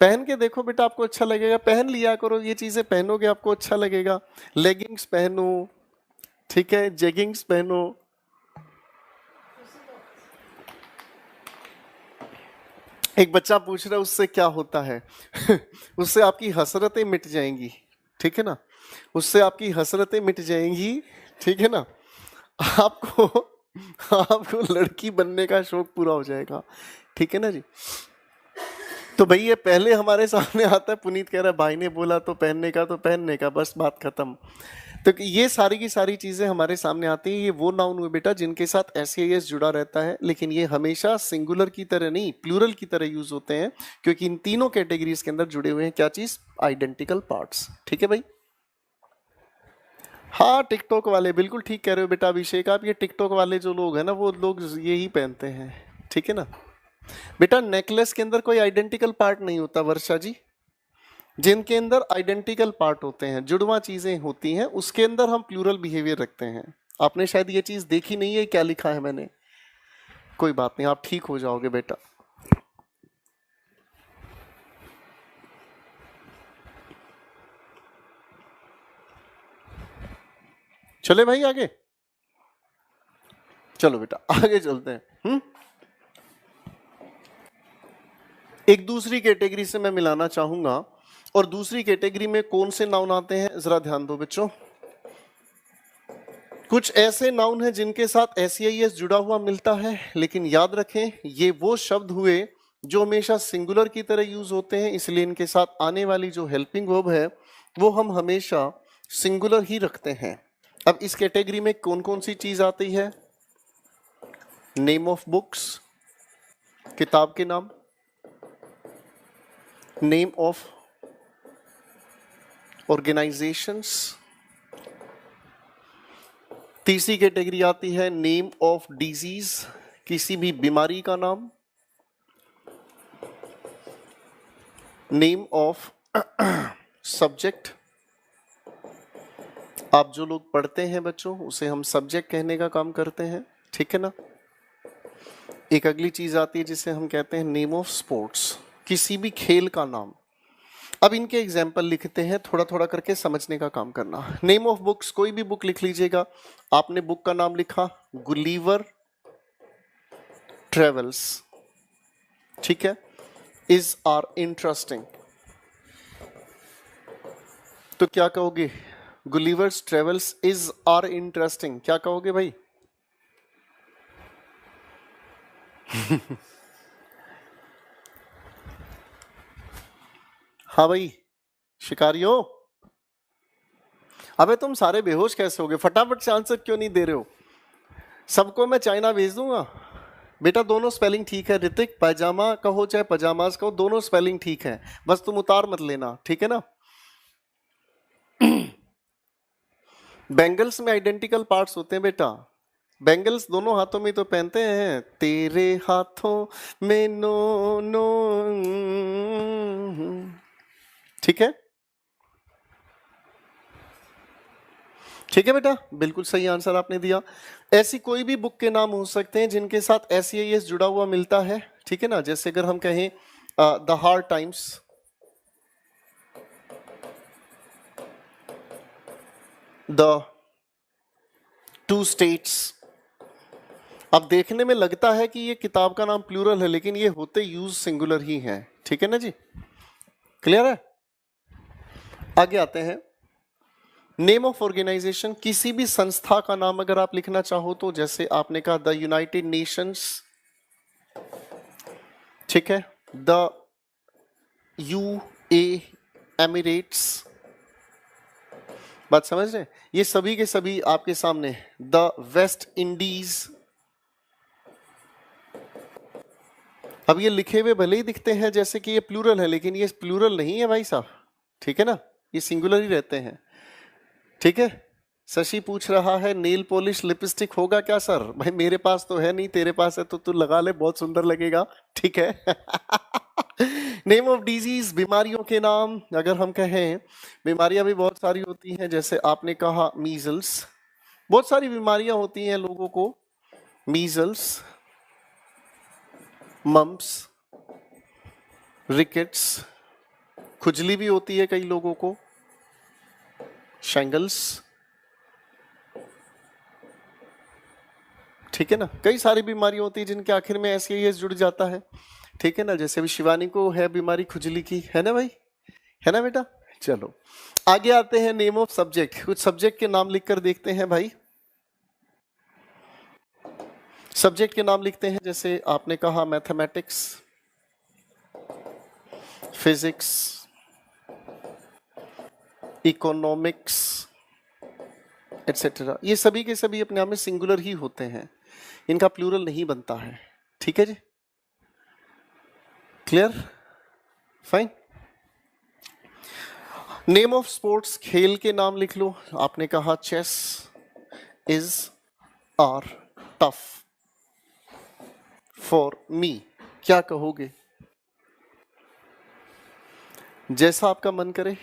पहन के देखो बेटा, आपको अच्छा लगेगा, पहन लिया करो, ये चीजें पहनोगे आपको अच्छा लगेगा। लेगिंग्स पहनो, ठीक है, जेगिंग्स पहनो। एक बच्चा पूछ रहा है उससे क्या होता है उससे आपकी हसरतें मिट जाएंगी, ठीक है ना, उससे आपकी हसरतें मिट जाएंगी, ठीक है ना। आपको आपको लड़की बनने का शौक पूरा हो जाएगा, ठीक है ना जी। तो भाई ये पहले हमारे सामने आता है, पुनीत कह रहा है भाई ने बोला तो पहनने का, तो पहनने का, बस बात खत्म। तो ये सारी की सारी चीजें हमारे सामने आती हैं। ये वो नाउन हुए बेटा जिनके साथ एस जुड़ा रहता है, लेकिन ये हमेशा सिंगुलर की तरह नहीं, प्लूरल की तरह यूज होते हैं, क्योंकि इन तीनों कैटेगरीज के अंदर जुड़े हुए हैं क्या चीज, आइडेंटिकल पार्ट्स। ठीक है भाई, हाँ टिकटॉक वाले, बिल्कुल ठीक कह रहे हो बेटा अभिषेक आप। ये टिकटॉक वाले जो लोग हैं ना, वो लोग यही पहनते हैं, ठीक है ना बेटा। नेकलेस के अंदर कोई आइडेंटिकल पार्ट नहीं होता वर्षा जी। जिनके अंदर आइडेंटिकल पार्ट होते हैं, जुड़वा चीजें होती हैं, उसके अंदर हम प्लूरल बिहेवियर रखते हैं। आपने शायद ये चीज देखी नहीं है, क्या लिखा है मैंने। कोई बात नहीं, आप ठीक हो जाओगे बेटा। चले भाई आगे, चलो बेटा आगे चलते हैं। एक दूसरी कैटेगरी से मैं मिलाना चाहूंगा, और दूसरी कैटेगरी में कौन से नाउन आते हैं जरा ध्यान दो बच्चों। कुछ ऐसे नाउन हैं जिनके साथ एस जुड़ा हुआ मिलता है, लेकिन याद रखें ये वो शब्द हुए जो हमेशा सिंगुलर की तरह यूज होते हैं, इसलिए इनके साथ आने वाली जो हेल्पिंग वर्ब है वो हम हमेशा सिंगुलर ही रखते हैं। अब इस कैटेगरी में कौन कौन सी चीज आती है? नेम ऑफ बुक्स, किताब के नाम, नेम ऑफ ऑर्गेनाइजेशंस। तीसरी कैटेगरी आती है नेम ऑफ डिजीज, किसी भी बीमारी का नाम, नेम ऑफ सब्जेक्ट। आप जो लोग पढ़ते हैं बच्चों, उसे हम सब्जेक्ट कहने का काम करते हैं, ठीक है ना। एक अगली चीज आती है जिसे हम कहते हैं नेम ऑफ स्पोर्ट्स, किसी भी खेल का नाम। अब इनके एग्जाम्पल लिखते हैं, थोड़ा थोड़ा करके समझने का काम करना। नेम ऑफ बुक्स, कोई भी बुक लिख लीजिएगा। आपने बुक का नाम लिखा गुलीवर ट्रेवल्स, ठीक है, इज आर इंटरेस्टिंग, तो क्या कहोगे? Gulliver's Travels is are interesting, क्या कहोगे भाई? हाँ भाई शिकारियों, अबे तुम सारे बेहोश कैसे हो गए? फटाफट से आंसर क्यों नहीं दे रहे हो? सबको मैं चाइना भेज दूंगा बेटा। दोनों स्पेलिंग ठीक है ऋतिक, पैजामा कहो चाहे पजामाज कहो, दोनों स्पेलिंग ठीक है, बस तुम उतार मत लेना, ठीक है ना। बैंगल्स में आइडेंटिकल पार्ट्स होते हैं बेटा। बैंगल्स दोनों हाथों में तो पहनते हैं, तेरे हाथों में नो नो, ठीक है, ठीक है बेटा, बिल्कुल सही आंसर आपने दिया। ऐसी कोई भी बुक के नाम हो सकते हैं जिनके साथ एस जुड़ा हुआ मिलता है, ठीक है ना। जैसे अगर हम कहें the hard times, the two states. अब देखने में लगता है कि ये किताब का नाम प्लूरल है, लेकिन ये होते यूज सिंगुलर ही है, ठीक है ना जी, क्लियर है। आगे आते हैं नेम ऑफ ऑर्गेनाइजेशन, किसी भी संस्था का नाम अगर आप लिखना चाहो तो, जैसे आपने कहा द यूनाइटेड नेशंस, ठीक है, द यूए एमिरेट्स, बात समझ रहे हैं। ये सभी के सभी आपके सामने, द वेस्ट इंडीज। अब ये लिखे हुए भले ही दिखते हैं जैसे कि ये प्लूरल है, लेकिन ये प्लूरल नहीं है भाई साहब, ठीक है ना, ये सिंगुलर ही रहते हैं, ठीक है। शशि पूछ रहा है नेल पॉलिश लिपस्टिक होगा क्या सर? भाई मेरे पास तो है नहीं, तेरे पास है तो तू लगा ले, बहुत सुंदर लगेगा, ठीक है। नेम ऑफ डिजीज, बीमारियों के नाम। अगर हम कहें बीमारियां भी बहुत सारी होती हैं, जैसे आपने कहा मीजल्स, बहुत सारी बीमारियां होती हैं लोगों को, मीजल्स, मम्प्स, रिकेट्स, खुजली भी होती है कई लोगों को, शेंगल्स, ठीक है ना। कई सारी बीमारियां होती है जिनके आखिर में एस जुड़ जाता है, ठीक है ना। जैसे अभी शिवानी को है बीमारी खुजली की, है ना भाई, है ना बेटा। चलो आगे आते हैं नेम ऑफ सब्जेक्ट, कुछ सब्जेक्ट के नाम लिखकर देखते हैं भाई। सब्जेक्ट के नाम लिखते हैं, जैसे आपने कहा मैथमेटिक्स, फिजिक्स, इकोनॉमिक्स एटसेट्रा। ये सभी के सभी अपने आप में सिंगुलर ही होते हैं, इनका प्लूरल नहीं बनता है, ठीक है जी, clear, fine. Name of sports, खेल के नाम लिख लो। आपने कहा chess is are tough for me, क्या कहोगे? जैसा आपका मन करे,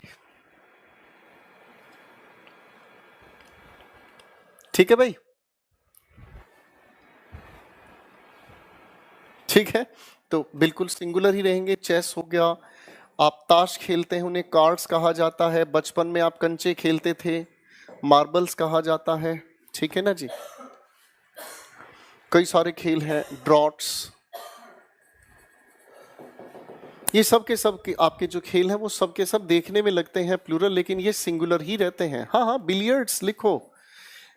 ठीक है भाई, ठीक है। तो बिल्कुल सिंगुलर ही रहेंगे। चेस हो गया, आप ताश खेलते हैं उन्हें कार्ड्स कहा जाता है, बचपन में आप कंचे खेलते थे, मार्बल्स कहा जाता है, ठीक है ना जी। कई सारे खेल हैं, ड्रॉट्स, ये सब के सब के आपके जो खेल हैं वो सब के सब देखने में लगते हैं प्लूरल, लेकिन ये सिंगुलर ही रहते हैं। हाँ हाँ, बिलियर्ड्स लिखो,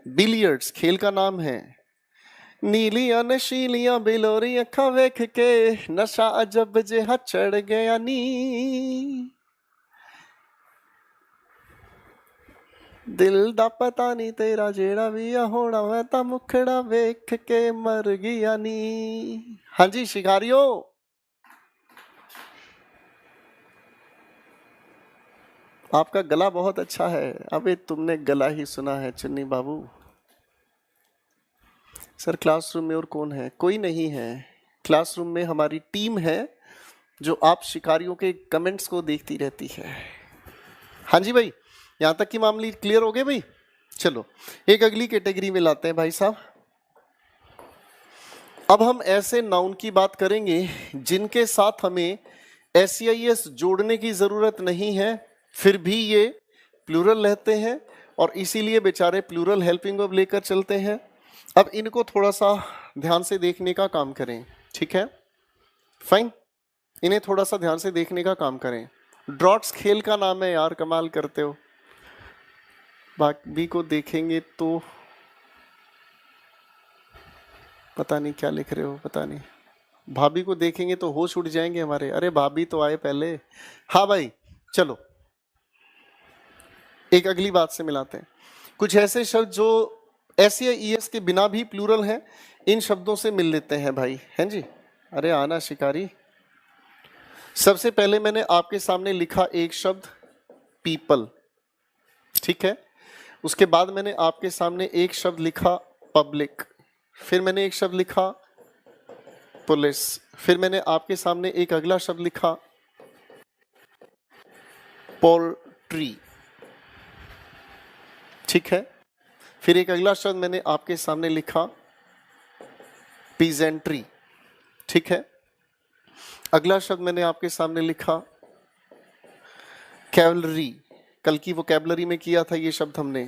बिलियर्ड्स खेल का नाम है। नीलियां नशीलियां बिलोरी अखा वेख के नशा अजब जिहा चढ़ गया नी, दिल दा पता नहीं तेरा जेड़ा भी आ होना मैं ता मुखड़ा वेख के मर गया नी। हाँ जी शिकारियों, आपका गला बहुत अच्छा है। अबे तुमने गला ही सुना है चुन्नी बाबू। सर क्लासरूम में और कौन है? कोई नहीं है। क्लासरूम में हमारी टीम है जो आप शिकारियों के कमेंट्स को देखती रहती है। हाँ जी भाई, यहाँ तक की मामले क्लियर हो गए भाई। चलो एक अगली कैटेगरी में लाते हैं भाई साहब। अब हम ऐसे नाउन की बात करेंगे जिनके साथ हमें एस जोड़ने की जरूरत नहीं है, फिर भी ये प्लूरल रहते हैं और इसीलिए बेचारे प्लूरल हेल्पिंग वर्ब लेकर चलते हैं। अब इनको थोड़ा सा ध्यान से देखने का काम करें, ठीक है? फाइन, इन्हें थोड़ा सा ध्यान से देखने का काम करें। ड्रॉट्स खेल का नाम है यार, कमाल करते हो। बाकी को देखेंगे तो पता नहीं क्या लिख रहे हो, पता नहीं। भाभी को देखेंगे तो होश उड़ जाएंगे हमारे। अरे भाभी तो आए पहले। हाँ भाई चलो एक अगली बात से मिलाते हैं। कुछ ऐसे शब्द जो एस या ईएस के बिना भी प्लूरल हैं, इन शब्दों से मिल लेते हैं भाई, हैं जी। अरे आना शिकारी। सबसे पहले मैंने आपके सामने लिखा एक शब्द पीपल, ठीक है। उसके बाद मैंने आपके सामने एक शब्द लिखा पब्लिक, फिर मैंने एक शब्द लिखा पुलिस, फिर मैंने आपके सामने एक अगला शब्द लिखा पोल्ट्री, ठीक है। फिर एक अगला शब्द मैंने आपके सामने लिखा पीजेंट्री, ठीक है। अगला शब्द मैंने आपके सामने लिखा कैवलरी, कल की वोकैबुलरी में किया था ये शब्द हमने,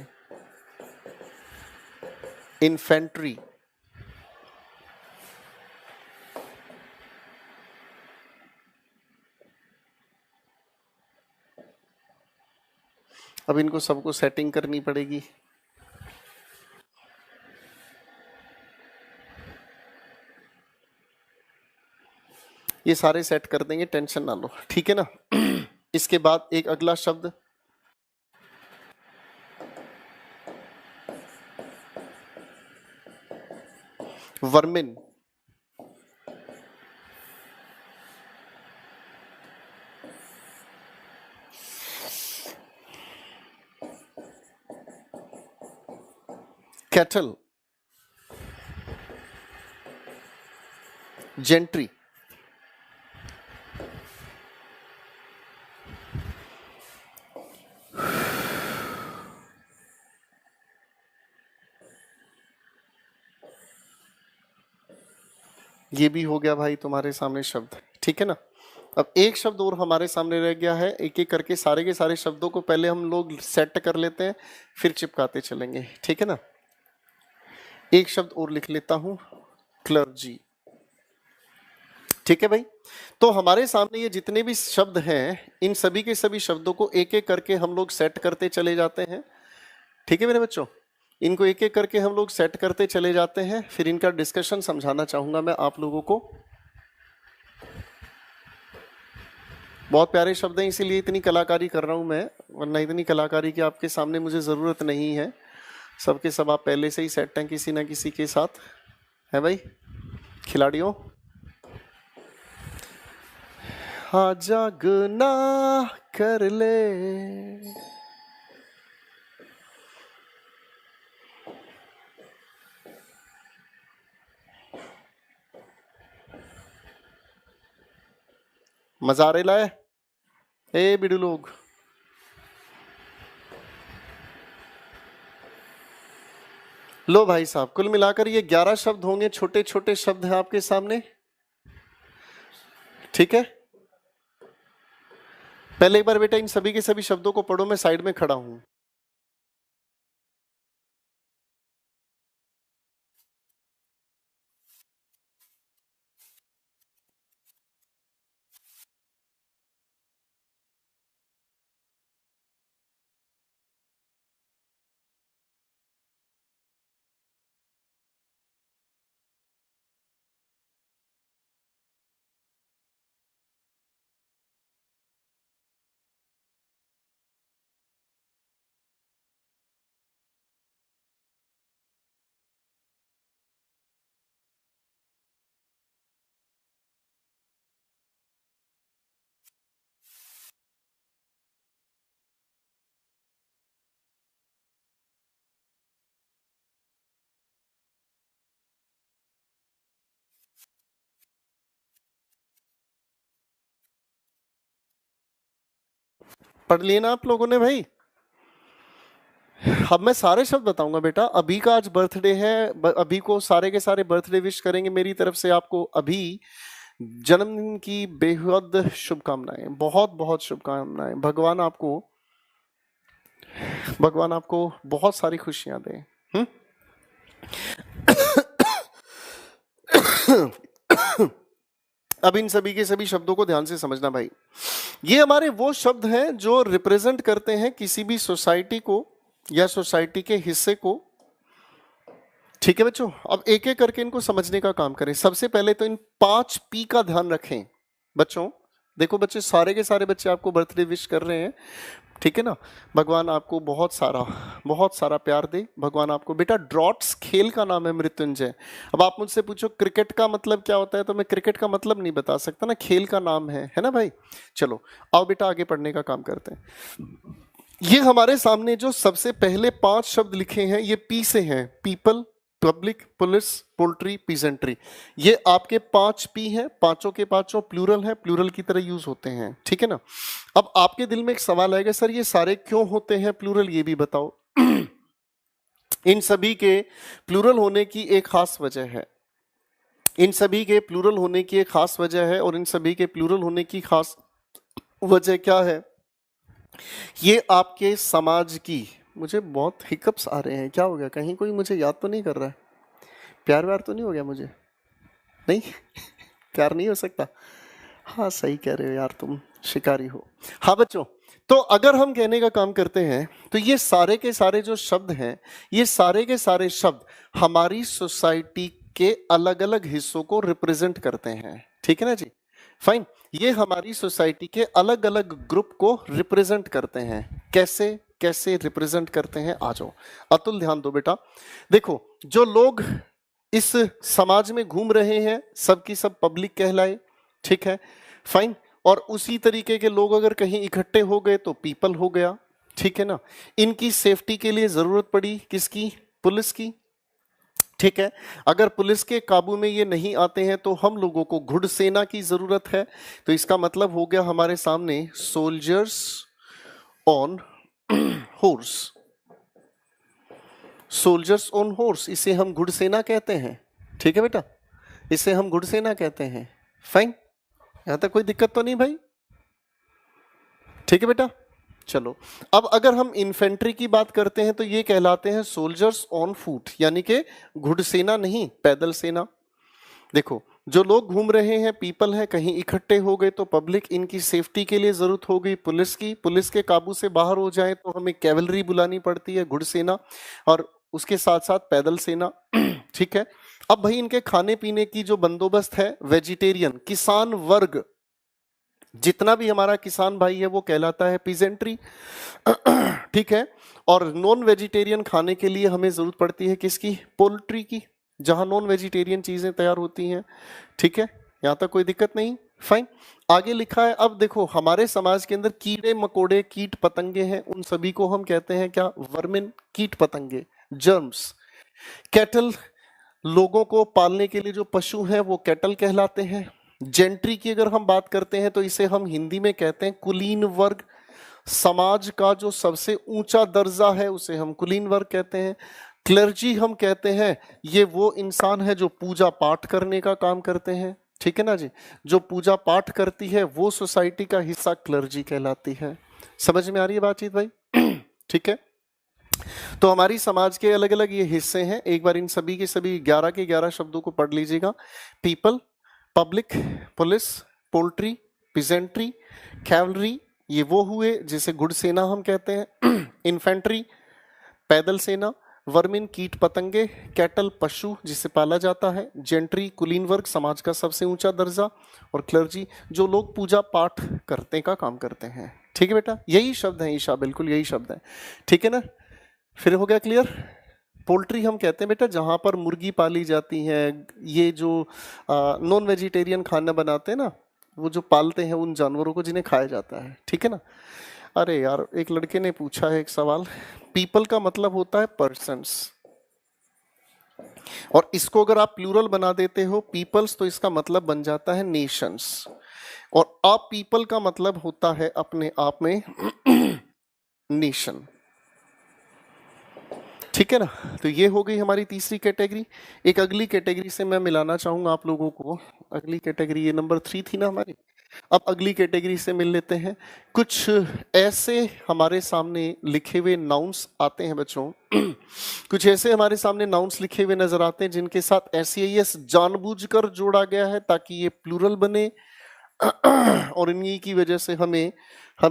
इन्फेंट्री, अब इनको सबको सेटिंग करनी पड़ेगी। ये सारे सेट कर देंगे, टेंशन ना लो, ठीक है ना। इसके बाद एक अगला शब्द वर्मिन, कैटल, जेंट्री, ये भी हो गया भाई तुम्हारे सामने शब्द, ठीक है ना। अब एक शब्द और हमारे सामने रह गया है, एक एक करके सारे के सारे शब्दों को पहले हम लोग सेट कर लेते हैं, फिर चिपकाते चलेंगे, ठीक है ना। एक शब्द और लिख लेता हूं, क्लर्जी, ठीक है भाई। तो हमारे सामने ये जितने भी शब्द हैं, इन सभी के सभी शब्दों को एक एक करके हम लोग सेट करते चले जाते हैं, ठीक है मेरे बच्चों। इनको एक एक करके हम लोग सेट करते चले जाते हैं, फिर इनका डिस्कशन समझाना चाहूंगा मैं आप लोगों को। बहुत प्यारे शब्द हैं, इसीलिए इतनी कलाकारी कर रहा हूं मैं, वरना इतनी कलाकारी की आपके सामने मुझे ज़रूरत नहीं है। सबके सब आप पहले से ही सेट हैं किसी ना किसी के साथ, है भाई खिलाड़ियों। हाँ जागना कर ले। मजा आ रहा है ए बिडू लोग? लो भाई साहब, कुल मिलाकर ये 11 शब्द होंगे, छोटे छोटे शब्द हैं आपके सामने, ठीक है। पहले एक बार बेटा इन सभी के सभी शब्दों को पढ़ो, मैं साइड में खड़ा हूं। पढ़ लिए ना आप लोगों ने भाई? अब मैं सारे शब्द बताऊंगा बेटा। अभी का आज बर्थडे है, अभी को सारे के सारे बर्थडे विश करेंगे मेरी तरफ से आपको। अभी जन्मदिन की बेहद शुभकामनाएं, बहुत बहुत शुभकामनाएं। भगवान आपको बहुत सारी खुशियां दें। अब इन सभी के सभी शब्दों को ध्यान से समझना भाई। ये हमारे वो शब्द हैं जो रिप्रेजेंट करते हैं किसी भी सोसाइटी को या सोसाइटी के हिस्से को, ठीक है बच्चों। अब एक एक करके इनको समझने का काम करें। सबसे पहले तो इन 5 पी का ध्यान रखें बच्चों। देखो बच्चे, सारे के सारे बच्चे आपको बर्थडे विश कर रहे हैं, ठीक है ना। भगवान आपको बहुत सारा प्यार दे। भगवान आपको, बेटा ड्रॉट्स खेल का नाम है मृत्युंजय। अब आप मुझसे पूछो क्रिकेट का मतलब क्या होता है, तो मैं क्रिकेट का मतलब नहीं बता सकता ना, खेल का नाम है ना भाई। चलो आओ बेटा आगे पढ़ने का काम करते हैं। ये हमारे सामने जो सबसे पहले 5 शब्द लिखे हैं ये पी से हैं। People, public, police, poultry, peasantry. ये आपके 5 पी हैं। पांचों के पांचों प्लूरल है, प्लूरल की तरह यूज होते हैं, ठीक है ना। अब आपके दिल में एक सवाल आएगा, सर ये सारे क्यों होते हैं प्लूरल, ये भी बताओ। इन सभी के प्लूरल होने की एक खास वजह है। इन सभी के प्लूरल होने की एक खास वजह है। और इन सभी के प्लूरल होने की खास वजह क्या है? ये आपके समाज की, मुझे बहुत हिकअप्स आ रहे हैं, क्या हो गया? कहीं कोई मुझे याद तो नहीं कर रहा है? प्यार व्यार तो नहीं हो गया मुझे? नहीं प्यार नहीं हो सकता? हाँ सही कह रहे हो यार, तुम शिकारी हो। हाँ बच्चों, तो अगर हम कहने का काम करते हैं तो ये सारे के सारे जो शब्द हैं, ये सारे के सारे शब्द हमारी सोसाइटी के अलग अलग हिस्सों को रिप्रेजेंट करते हैं, ठीक है ना जी। फाइन। ये हमारी सोसाइटी के अलग अलग ग्रुप को रिप्रेजेंट करते हैं। कैसे कैसे रिप्रेजेंट करते हैं, आ जाओ। अतुल ध्यान दो बेटा। देखो, जो लोग इस समाज में घूम रहे हैं सबकी सब पब्लिक कहलाए, ठीक है, फाइन। और उसी तरीके के लोग अगर कहीं इकट्ठे हो गए तो पीपल हो गया, ठीक है ना। इनकी सेफ्टी के लिए जरूरत पड़ी किसकी? पुलिस की, ठीक है। अगर पुलिस के काबू में ये नहीं आते हैं तो हम लोगों को घुड़सेना की जरूरत है। तो इसका मतलब हो गया हमारे सामने soldiers on horse. Soldiers on horse, इसे हम घुड़सेना कहते हैं, ठीक है बेटा, इसे हम घुड़सेना कहते हैं। फाइन, यहां तक कोई दिक्कत तो नहीं भाई? ठीक है बेटा। चलो, अब अगर हम इन्फेंट्री की बात करते हैं तो ये कहलाते हैं सोल्जर्स ऑन फुट, यानी कि घुड़सेना नहीं, पैदल सेना। देखो, जो लोग घूम रहे हैं पीपल है, कहीं इकट्ठे हो गए तो पब्लिक, इनकी सेफ्टी के लिए जरूरत हो गई पुलिस की। पुलिस के काबू से बाहर हो जाए तो हमें कैवलरी बुलानी पड़ती है, घुड़सेना, और उसके साथ साथ पैदल सेना, ठीक है। अब भाई इनके खाने पीने की जो बंदोबस्त है, वेजिटेरियन, किसान वर्ग, जितना भी हमारा किसान भाई है वो कहलाता है पीजेंट्री, ठीक है। और नॉन वेजिटेरियन खाने के लिए हमें जरूरत पड़ती है किसकी? पोल्ट्री की, जहां नॉन वेजिटेरियन चीजें तैयार होती हैं, ठीक है। यहां तक कोई दिक्कत नहीं? फाइन। आगे लिखा है, अब देखो हमारे समाज के अंदर कीड़े मकोड़े कीट पतंगे हैं, उन सभी को हम कहते हैं क्या? वर्मिन, कीट पतंगे, जर्म्स। कैटल, लोगों को पालने के लिए जो पशु हैं वो कैटल कहलाते हैं। जेंट्री की अगर हम बात करते हैं तो इसे हम हिंदी में कहते हैं कुलीन वर्ग। समाज का जो सबसे ऊंचा दर्जा है उसे हम कुलीन वर्ग कहते हैं। क्लर्जी हम कहते हैं ये वो इंसान है जो पूजा पाठ करने का काम करते हैं, ठीक है ना जी। जो पूजा पाठ करती है वो सोसाइटी का हिस्सा क्लर्जी कहलाती है। समझ में आ रही है बातचीत भाई? ठीक है। तो हमारी समाज के अलग अलग ये हिस्से हैं, एक बार इन सभी के सभी 11 के 11 शब्दों को पढ़ लीजिएगा। People, public, police, poultry, peasantry, cavalry, ये वो हुए जिसे घुड़सेना हम कहते हैं। इन्फेंट्री, पैदल सेना। वर्मिन, कीट पतंगे। कैटल, पशु जिसे पाला जाता है। जेंट्री, कुलीन वर्ग, समाज का सबसे ऊंचा दर्जा। और क्लर्जी, जो लोग पूजा पाठ करने का काम करते हैं। ठीक है बेटा, यही शब्द है ईशा, बिल्कुल यही शब्द है, ठीक है ना। फिर हो गया क्लियर? पोल्ट्री हम कहते हैं बेटा जहां पर मुर्गी पाली जाती है, ये जो नॉन वेजिटेरियन खाना बनाते हैं ना, वो जो पालते हैं उन जानवरों को जिन्हें खाया जाता है, ठीक है ना। अरे यार, एक लड़के ने पूछा है एक सवाल, पीपल का मतलब होता है पर्सन्स, और इसको अगर आप प्लूरल बना देते हो पीपल्स तो इसका मतलब बन जाता है नेशंस, और अ पीपल का मतलब होता है अपने आप में नेशन, ठीक है ना। तो ये हो गई हमारी तीसरी कैटेगरी। एक अगली कैटेगरी से मैं मिलाना चाहूंगा आप लोगों को, अगली कैटेगरी ये नंबर 3 थी ना हमारी। अब अगली कैटेगरी से मिल लेते हैं। कुछ ऐसे हमारे सामने लिखे हुए नाउन्स आते हैं बच्चों, कुछ ऐसे हमारे सामने नाउन्स लिखे हुए नजर आते हैं जिनके साथ एस जानबूझकर जोड़ा गया है ताकि ये प्लूरल बने, और इन्हीं की वजह से हमें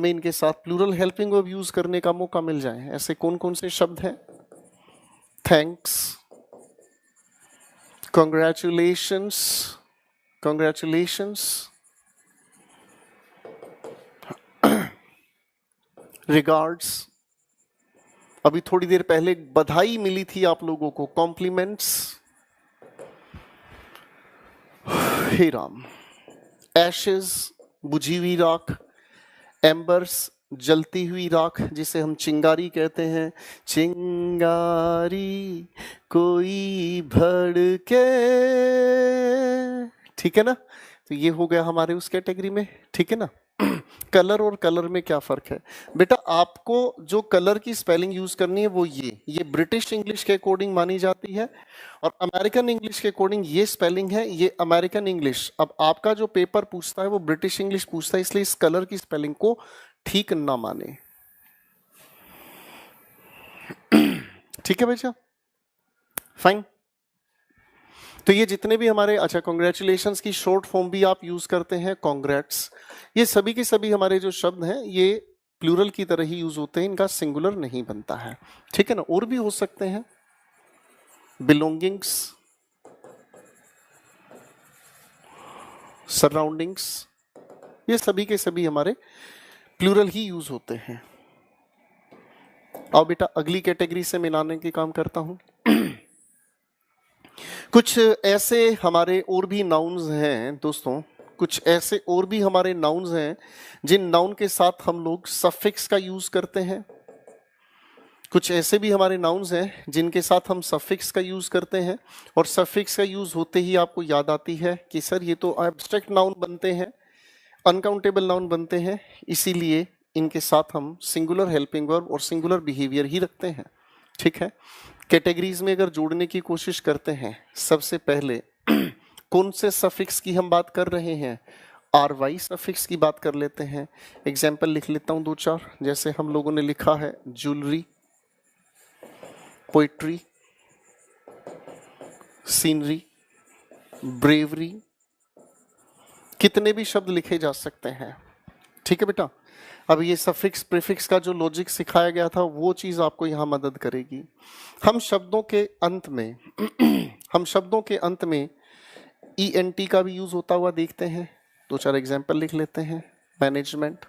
इनके साथ प्लूरल हेल्पिंग वर्ब यूज करने का मौका मिल जाए। ऐसे कौन कौन से शब्द हैं? थैंक्स, congratulations, congratulations, regards, अभी थोड़ी देर पहले बधाई मिली थी आप लोगों को, कॉम्प्लीमेंट्स, हे राम, एशेस, बुझी हुई राख, एम्बर्स, जलती हुई राख जिसे हम चिंगारी कहते हैं, चिंगारी कोई भड़के, ठीक है ना। तो ये हो गया हमारे उस कैटेगरी में, ठीक है ना। कलर और कलर में क्या फर्क है बेटा? आपको जो कलर की स्पेलिंग यूज करनी है वो ये ब्रिटिश इंग्लिश के अकॉर्डिंग मानी जाती है, और अमेरिकन इंग्लिश के अकॉर्डिंग ये स्पेलिंग है, ये अमेरिकन इंग्लिश। अब आपका जो पेपर पूछता है वो ब्रिटिश इंग्लिश पूछता है, इसलिए इस कलर की स्पेलिंग को ठीक ना माने, ठीक है बच्चा, फाइन। तो ये जितने भी हमारे, अच्छा कॉन्ग्रेचुलेशंस की शॉर्ट फॉर्म भी आप यूज करते हैं, कॉन्ग्रेट्स, ये सभी के सभी हमारे जो शब्द हैं ये प्लूरल की तरह ही यूज होते हैं, इनका सिंगुलर नहीं बनता है, ठीक है ना। और भी हो सकते हैं, बिलोंगिंग्स, सराउंडिंग्स, ये सभी के सभी हमारे प्लूरल ही यूज होते हैं। अब बेटा अगली कैटेगरी से मिलाने के काम करता हूं। कुछ ऐसे हमारे और भी नाउन्स हैं दोस्तों, कुछ ऐसे और भी हमारे नाउन्स हैं जिन नाउन के साथ हम लोग सफिक्स का यूज करते हैं। कुछ ऐसे भी हमारे नाउन्स हैं जिनके साथ हम सफिक्स का यूज करते हैं, और सफिक्स का यूज होते ही आपको याद आती है कि सर ये तो एब्स्ट्रैक्ट नाउन बनते हैं, अनकाउंटेबल नाउन बनते हैं, इसीलिए इनके साथ हम सिंगुलर हेल्पिंग वर्ब और सिंगुलर बिहेवियर ही रखते हैं, ठीक है। कैटेगरीज में अगर जोड़ने की कोशिश करते हैं, सबसे पहले कौन से सफिक्स की हम बात कर रहे हैं? आर वाई सफिक्स की बात कर लेते हैं। एग्जाम्पल लिख लेता हूं 2-4, जैसे हम लोगों ने लिखा है ज्वेलरी, पोइट्री, सीनरी, ब्रेवरी, कितने भी शब्द लिखे जा सकते हैं, ठीक है बेटा। अब ये सफिक्स प्रीफिक्स का जो लॉजिक सिखाया गया था वो चीज आपको यहाँ मदद करेगी। हम शब्दों के अंत में हम शब्दों के अंत में ENT का भी यूज होता हुआ देखते हैं। 2-4 एग्जाम्पल लिख लेते हैं। मैनेजमेंट,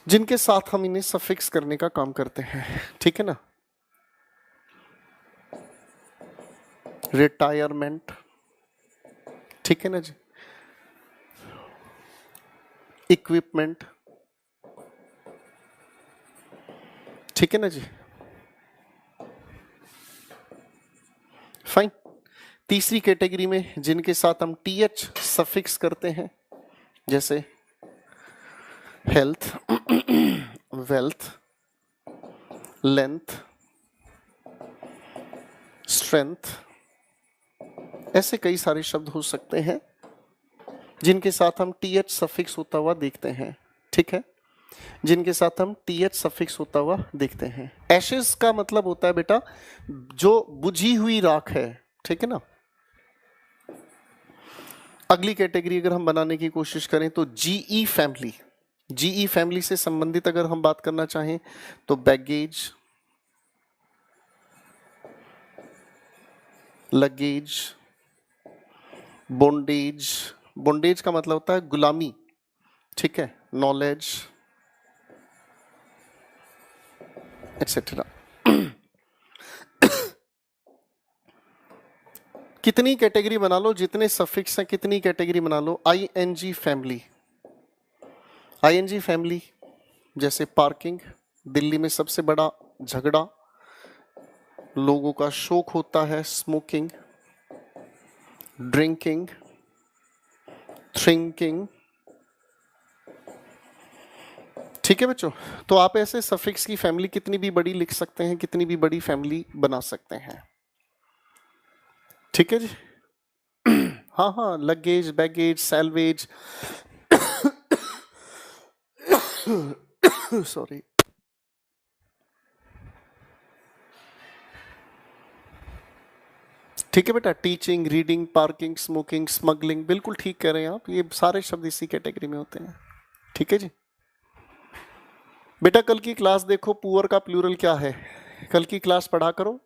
जिनके साथ हम इन्हें सफिक्स करने का काम करते हैं, ठीक है ना। रिटायरमेंट, ठीक है ना जी। इक्विपमेंट, ठीक है ना जी। फाइन। तीसरी कैटेगरी में जिनके साथ हम टीएच सफिक्स करते हैं, जैसे हेल्थ, वेल्थ, लेंथ, स्ट्रेंथ, ऐसे कई सारे शब्द हो सकते हैं जिनके साथ हम टीएच सफिक्स होता हुआ देखते हैं। ठीक है, जिनके साथ हम टीएच सफिक्स होता हुआ देखते हैं। एशेस का मतलब होता है बेटा जो बुझी हुई राख है, ठीक है ना। अगली कैटेगरी अगर हम बनाने की कोशिश करें तो जीई फैमिली, जीई फैमिली से संबंधित अगर हम बात करना चाहें तो बैगेज, लगेज, बॉन्डेज, बॉन्डेज का मतलब होता है गुलामी, ठीक है, नॉलेज एक्सेट्रा। कितनी कैटेगरी बना लो, जितने सफिक्स हैं कितनी कैटेगरी बना लो। आईएनजी फैमिली, आईएनजी फैमिली जैसे पार्किंग, दिल्ली में सबसे बड़ा झगड़ा, लोगों का शौक होता है स्मोकिंग, ड्रिंकिंग, थिंकिंग, ठीक है बच्चों। तो आप ऐसे सफिक्स की फैमिली कितनी भी बड़ी लिख सकते हैं, कितनी भी बड़ी फैमिली बना सकते हैं, ठीक है जी। हाँ हाँ, लगेज, बैगेज, सैलवेज, सॉरी, ठीक है बेटा। Teaching, reading, parking, smoking, smuggling, बिल्कुल ठीक कह रहे हैं आप, ये सारे शब्द इसी कैटेगरी में होते हैं, ठीक है जी। बेटा कल की क्लास देखो, पुअर का प्लूरल क्या है, कल की क्लास पढ़ा करो।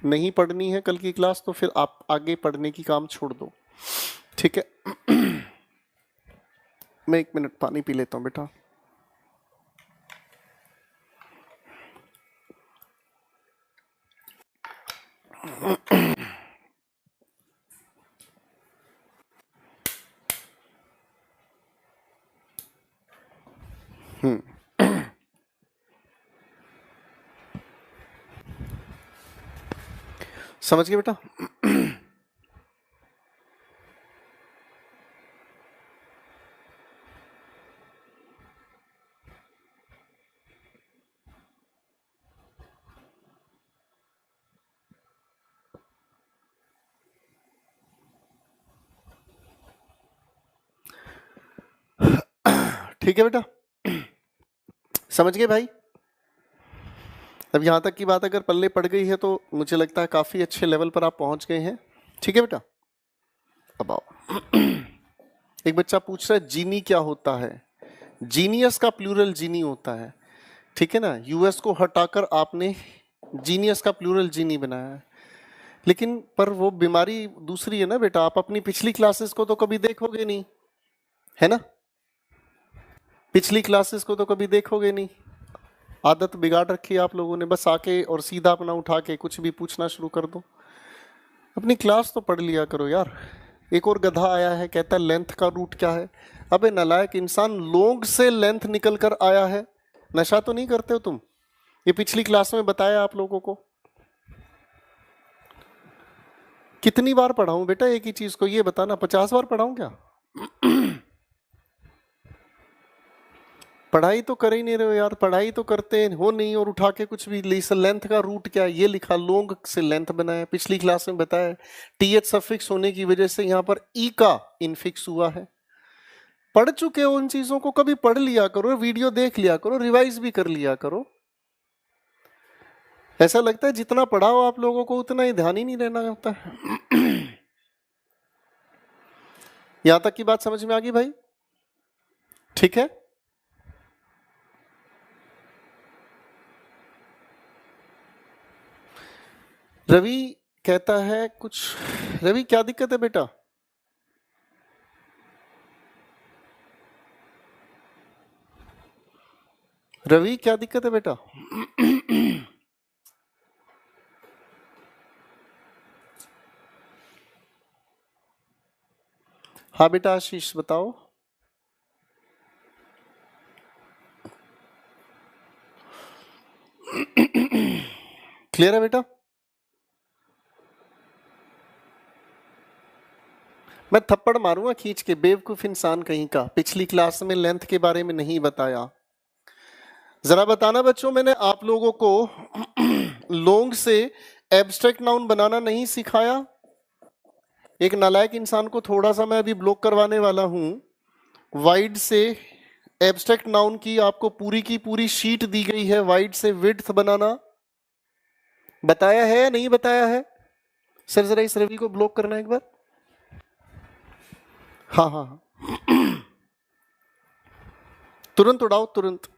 नहीं पढ़नी है कल की क्लास तो फिर आप आगे पढ़ने की काम छोड़ दो, ठीक है। मैं 1 मिनट पानी पी लेता हूं बेटा। समझ गए बेटा। ठीक है बेटा, समझ गए भाई। अब यहां तक की बात अगर पल्ले पड़ गई है तो मुझे लगता है काफी अच्छे लेवल पर आप पहुंच गए हैं, ठीक है बेटा। अब आओ, एक बच्चा पूछ रहा है जीनी क्या होता है। जीनियस का प्लूरल जीनी होता है, ठीक है ना। यूएस को हटाकर आपने जीनियस का प्लूरल जीनी बनाया है, लेकिन पर वो बीमारी दूसरी है ना बेटा। आप अपनी पिछली क्लासेस को तो कभी देखोगे नहीं, है ना। पिछली क्लासेस को तो कभी देखोगे नहीं, आदत बिगाड़ रखी है आप लोगों ने, बस आके और सीधा अपना उठा के कुछ भी पूछना शुरू कर दो। अपनी क्लास तो पढ़ लिया करो यार। एक और गधा आया है, कहता है लेंथ का रूट क्या है। अबे नालायक इंसान, लोग से लेंथ निकल कर आया है। नशा तो नहीं करते हो तुम? ये पिछली क्लास में बताया आप लोगों को। कितनी बार पढ़ाऊं बेटा एक ही चीज को, ये बताना। 50 बार पढ़ाऊं क्या? पढ़ाई तो कर ही नहीं रहे हो यार, पढ़ाई तो करते हो नहीं और उठा के कुछ भी। लेंथ का रूट क्या है ये लिखा, लोग से लेंथ बनाया। पिछली क्लास में बताया टीएच सफिक्स होने की वजह से यहाँ पर ई का इनफिक्स हुआ है। पढ़ चुके हो उन चीजों को, कभी पढ़ लिया करो, वीडियो देख लिया करो, रिवाइज भी कर लिया करो। ऐसा लगता है जितना पढ़ाओ आप लोगों को उतना ही ध्यान ही नहीं रहना होता है। यहां तक की बात समझ में आ गई भाई? ठीक है। रवि कहता है कुछ। रवि क्या दिक्कत है बेटा? रवि क्या दिक्कत है बेटा? हाँ बेटा आशीष बताओ। क्लियर है बेटा? मैं थप्पड़ मारूंगा खींच के, बेवकूफ इंसान कहीं का, पिछली क्लास में लेंथ के बारे में नहीं बताया। जरा बताना बच्चों, मैंने आप लोगों को लोंग से एब्स्ट्रैक्ट नाउन बनाना नहीं सिखाया? एक नालायक इंसान को थोड़ा सा मैं अभी ब्लॉक करवाने वाला हूं। वाइड से एब्स्ट्रैक्ट नाउन की आपको पूरी की पूरी शीट दी गई है, वाइड से विड्थ बनाना बताया है या नहीं बताया है? सर जरा इस रवि को ब्लॉक करना एक बार। हाँ हाँ हाँ। तुरंत उड़ाओ तुरंत।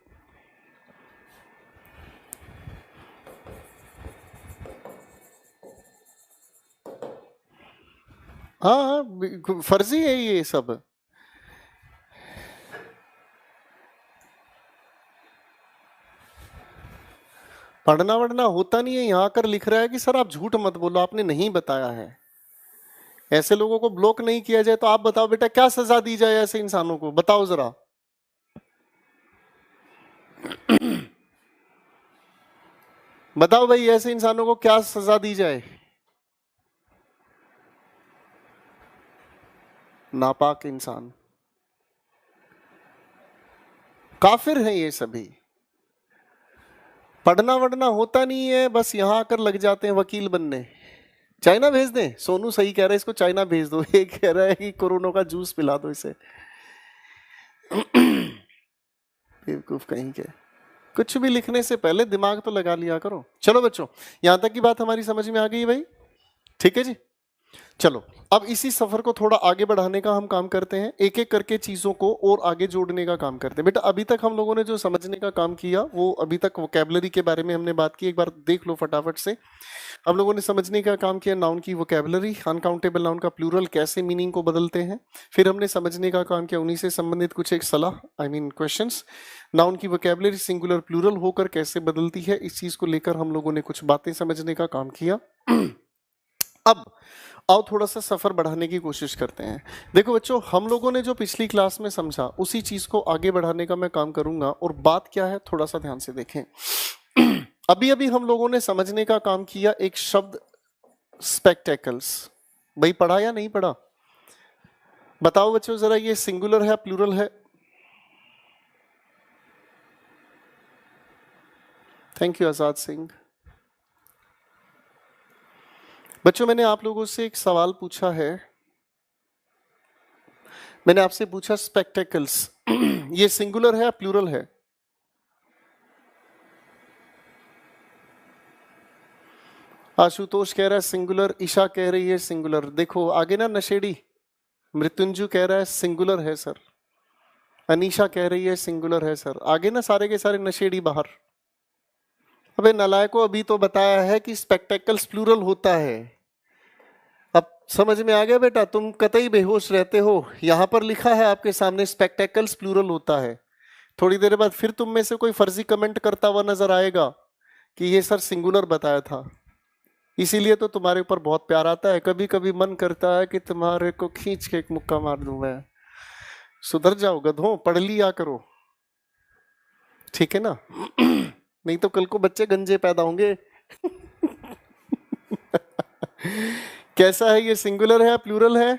हाँ हाँ फर्जी है ये सब। पढ़ना वढ़ना होता नहीं है, यहां आकर लिख रहा है कि सर आप झूठ मत बोलो, आपने नहीं बताया है। ऐसे लोगों को ब्लॉक नहीं किया जाए तो आप बताओ बेटा क्या सजा दी जाए ऐसे इंसानों को, बताओ जरा। बताओ भाई ऐसे इंसानों को क्या सजा दी जाए? नापाक इंसान, काफिर हैं ये सभी। पढ़ना वढ़ना होता नहीं है, बस यहां आकर लग जाते हैं वकील बनने। चाइना भेज दें? सोनू सही कह रहा है, इसको चाइना भेज दो। ये कह रहा है कि कोरोना का जूस पिला दो इसे। बेवकूफ कहीं के। कुछ भी लिखने से पहले दिमाग तो लगा लिया करो। चलो बच्चों, यहां तक की बात हमारी समझ में आ गई भाई? ठीक है जी। चलो अब इसी सफर को थोड़ा आगे बढ़ाने का हम काम करते हैं, एक एक करके चीजों को और आगे जोड़ने का काम करते हैं। बेटा अभी तक हम लोगों ने जो समझने का काम किया वो अभी तक वोकैबुलरी के बारे में हमने बात की, एक बार देख लो फटाफट से। हम लोगों ने समझने का काम किया नाउन की वोकैबुलरी, अनकाउंटेबल नाउन का प्लूरल कैसे मीनिंग को बदलते हैं। फिर हमने समझने का काम किया उन्हीं से संबंधित कुछ एक सलाह, आई मीन क्वेश्चंस। नाउन की वोकैबुलरी सिंगुलर प्लूरल होकर कैसे बदलती है, इस चीज को लेकर हम लोगों ने कुछ बातें समझने का काम किया। अब आओ थोड़ा सा सफर बढ़ाने की कोशिश करते हैं। देखो बच्चों, हम लोगों ने जो पिछली क्लास में समझा उसी चीज को आगे बढ़ाने का मैं काम करूंगा। और बात क्या है थोड़ा सा ध्यान से देखें। अभी अभी हम लोगों ने समझने का काम किया एक शब्द स्पेक्टेकल्स। भाई पढ़ा या नहीं पढ़ा? बताओ बच्चों जरा, ये सिंगुलर है प्लूरल है? Thank you Azad Singh. बच्चों मैंने आप लोगों से एक सवाल पूछा है, मैंने आपसे पूछा स्पेक्टेकल्स ये सिंगुलर है या प्लूरल है? आशुतोष कह रहा है सिंगुलर, ईशा कह रही है सिंगुलर। देखो आगे ना नशेड़ी, मृत्युंजय कह रहा है सिंगुलर है सर, अनीशा कह रही है सिंगुलर है सर। आगे ना सारे के सारे नशेड़ी बाहर। अबे नालायको, अभी तो बताया है कि स्पेक्टेकल्स प्लूरल होता है। अब समझ में आ गया बेटा? तुम कतई बेहोश रहते हो, यहां पर लिखा है आपके सामने स्पेक्टेकल्स प्लूरल होता है। थोड़ी देर बाद फिर तुम में से कोई फर्जी कमेंट करता हुआ नजर आएगा कि ये सर सिंगुलर बताया था। इसीलिए तो तुम्हारे ऊपर बहुत प्यार आता है, कभी कभी मन करता है कि तुम्हारे को खींच के एक मुक्का मार दूं मैं। सुधर जाओ गधों, पढ़ लिया करो, ठीक है ना? नहीं तो कल को बच्चे गंजे पैदा होंगे। कैसा है ये, सिंगुलर है प्लूरल है?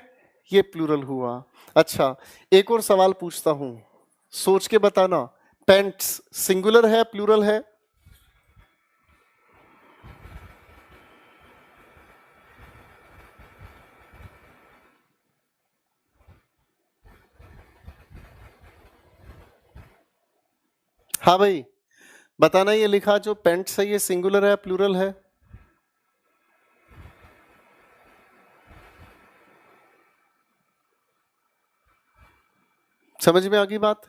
ये प्लूरल हुआ। अच्छा एक और सवाल पूछता हूं, सोच के बताना। पेंट्स सिंगुलर है प्लूरल है? हाँ भाई बताना, ये लिखा जो पेंट्स है ये सिंगुलर है प्लूरल है? समझ में आ गई बात?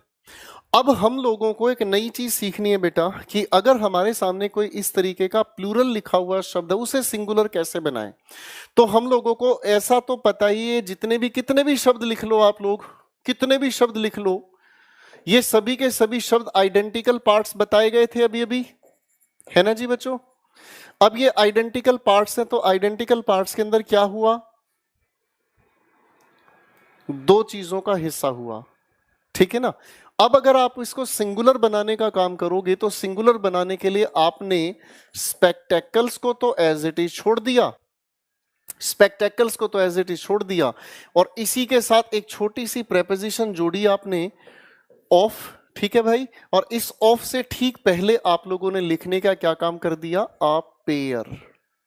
अब हम लोगों को एक नई चीज सीखनी है बेटा कि अगर हमारे सामने कोई इस तरीके का प्लूरल लिखा हुआ शब्द है उसे सिंगुलर कैसे बनाएं। तो हम लोगों को ऐसा तो पता ही है, जितने भी कितने भी शब्द लिख लो आप लोग, कितने भी शब्द लिख लो, ये सभी के सभी शब्द आइडेंटिकल पार्ट्स बताए गए थे अभी अभी, है ना जी बच्चों? अब ये आइडेंटिकल पार्ट्स हैं, तो आइडेंटिकल पार्ट्स के अंदर क्या हुआ? दो चीजों का हिस्सा हुआ, ठीक है ना। अब अगर आप इसको सिंगुलर बनाने का काम करोगे तो सिंगुलर बनाने के लिए आपने स्पेक्टेकल्स को तो एज इट इज छोड़ दिया, स्पेक्टेकल्स को तो एज इट इज छोड़ दिया, और इसी के साथ एक छोटी सी प्रेपोजिशन जोड़ी आपने, ऑफ, ठीक है भाई। और इस ऑफ से ठीक पहले आप लोगों ने लिखने का क्या काम कर दिया, अ पेयर।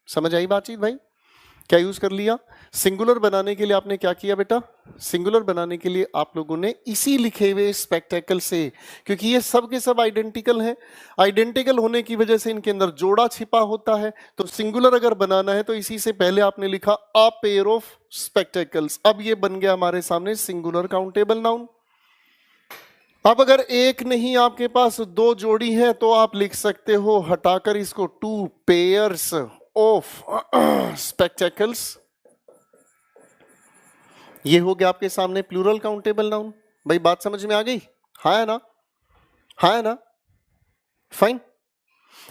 समझ आई बातचीत भाई, क्या यूज कर लिया। सिंगुलर बनाने के लिए आपने क्या किया बेटा, सिंगुलर बनाने के लिए आप लोगों ने इसी लिखे हुए स्पेक्टेकल से, क्योंकि ये सब के सब आइडेंटिकल हैं, आइडेंटिकल होने की वजह से इनके अंदर जोड़ा छिपा होता है, तो सिंगुलर अगर बनाना है तो इसी से पहले आपने लिखा अ पेयर ऑफ स्पेक्टेकल्स। अब ये बन गया हमारे सामने सिंगुलर काउंटेबल नाउन। अब अगर एक नहीं आपके पास दो जोड़ी है तो आप लिख सकते हो हटाकर इसको, टू पेयर्स ऑफ स्पेक्टेकल्स। ये हो गया आपके सामने प्लूरल काउंटेबल नाउन। भाई बात समझ में आ गई, हाँ है ना, हाँ है ना, फाइन।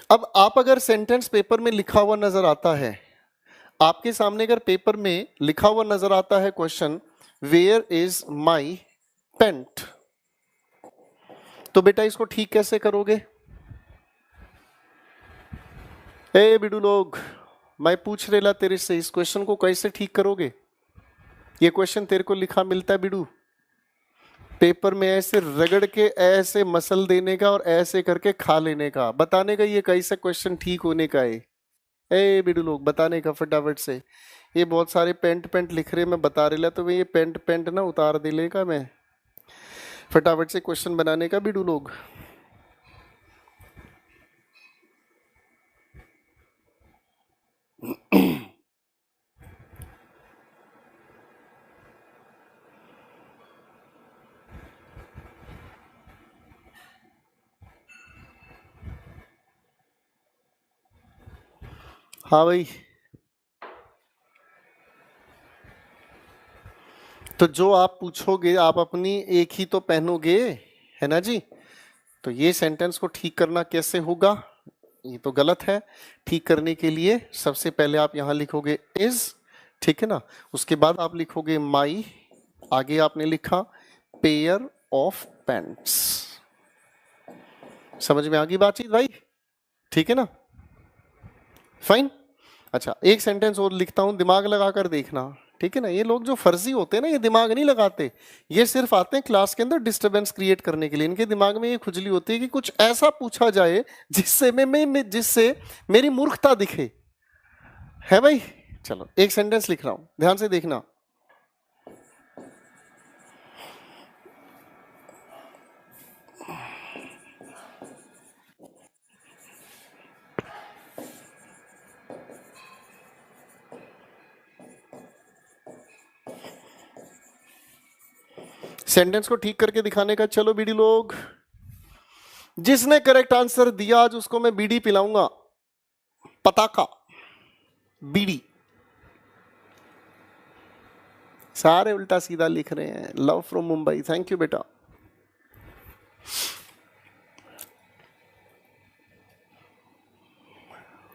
अब आप अगर सेंटेंस पेपर में लिखा हुआ नजर आता है, आपके सामने अगर पेपर में लिखा हुआ नजर आता है question, where is my pant, तो बेटा इसको ठीक कैसे करोगे। ए बिडू लोग, मैं पूछ रेला तेरे से, इस क्वेश्चन को कैसे ठीक करोगे। ये क्वेश्चन तेरे को लिखा मिलता है बिडू, पेपर में ऐसे रगड़ के ऐसे मसल देने का और ऐसे करके खा लेने का, बताने का ये कैसे क्वेश्चन ठीक होने का है। ए बिडू लोग बताने का फटाफट से। ये बहुत सारे पेंट पेंट लिख रहे, मैं बता रहा, तो मैं ये पेंट पेंट ना उतार दिले का, मैं फटाफट से क्वेश्चन बनाने का बिडू लोग। हाँ भाई, तो जो आप पूछोगे आप अपनी एक ही तो पहनोगे, है ना जी। तो ये सेंटेंस को ठीक करना कैसे होगा, ये तो गलत है। ठीक करने के लिए सबसे पहले आप यहां लिखोगे इज, ठीक है ना। उसके बाद आप लिखोगे माई, आगे आपने लिखा पेयर ऑफ पैंट्स। समझ में आ गई बातचीत भाई, ठीक है ना, फाइन। अच्छा एक सेंटेंस और लिखता हूं, दिमाग लगाकर देखना, ठीक है ना। ये लोग जो फर्जी होते हैं ना, ये दिमाग नहीं लगाते, ये सिर्फ आते हैं क्लास के अंदर डिस्टरबेंस क्रिएट करने के लिए। इनके दिमाग में ये खुजली होती है कि कुछ ऐसा पूछा जाए जिससे जिससे मेरी मूर्खता दिखे, है भाई। चलो एक सेंटेंस लिख रहा हूं, ध्यान से देखना। सेंटेंस को ठीक करके दिखाने का, चलो बीडी लोग, जिसने करेक्ट आंसर दिया आज उसको मैं बीडी पिलाऊंगा, पताका, बीडी। सारे उल्टा सीधा लिख रहे हैं। Love from Mumbai, thank you बेटा।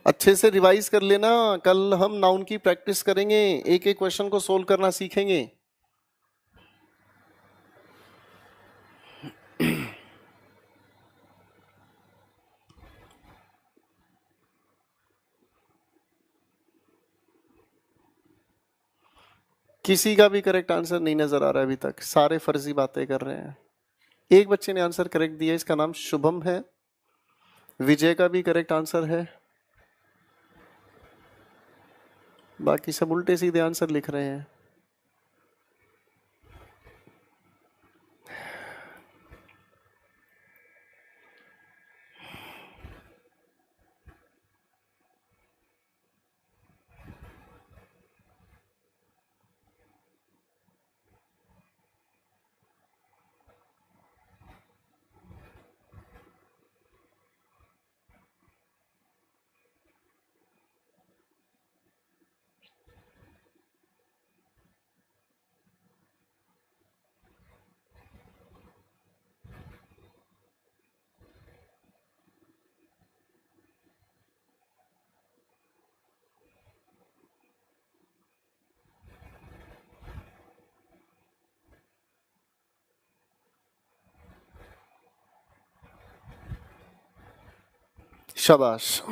अच्छे से रिवाइज कर लेना, कल हम नाउन की प्रैक्टिस करेंगे, एक एक क्वेश्चन को सोल्व करना सीखेंगे। किसी का भी करेक्ट आंसर नहीं नजर आ रहा है अभी तक, सारे फर्जी बातें कर रहे हैं। एक बच्चे ने आंसर करेक्ट दिया, इसका नाम शुभम है। विजय का भी करेक्ट आंसर है, बाकी सब उल्टे सीधे आंसर लिख रहे हैं। शाबाश।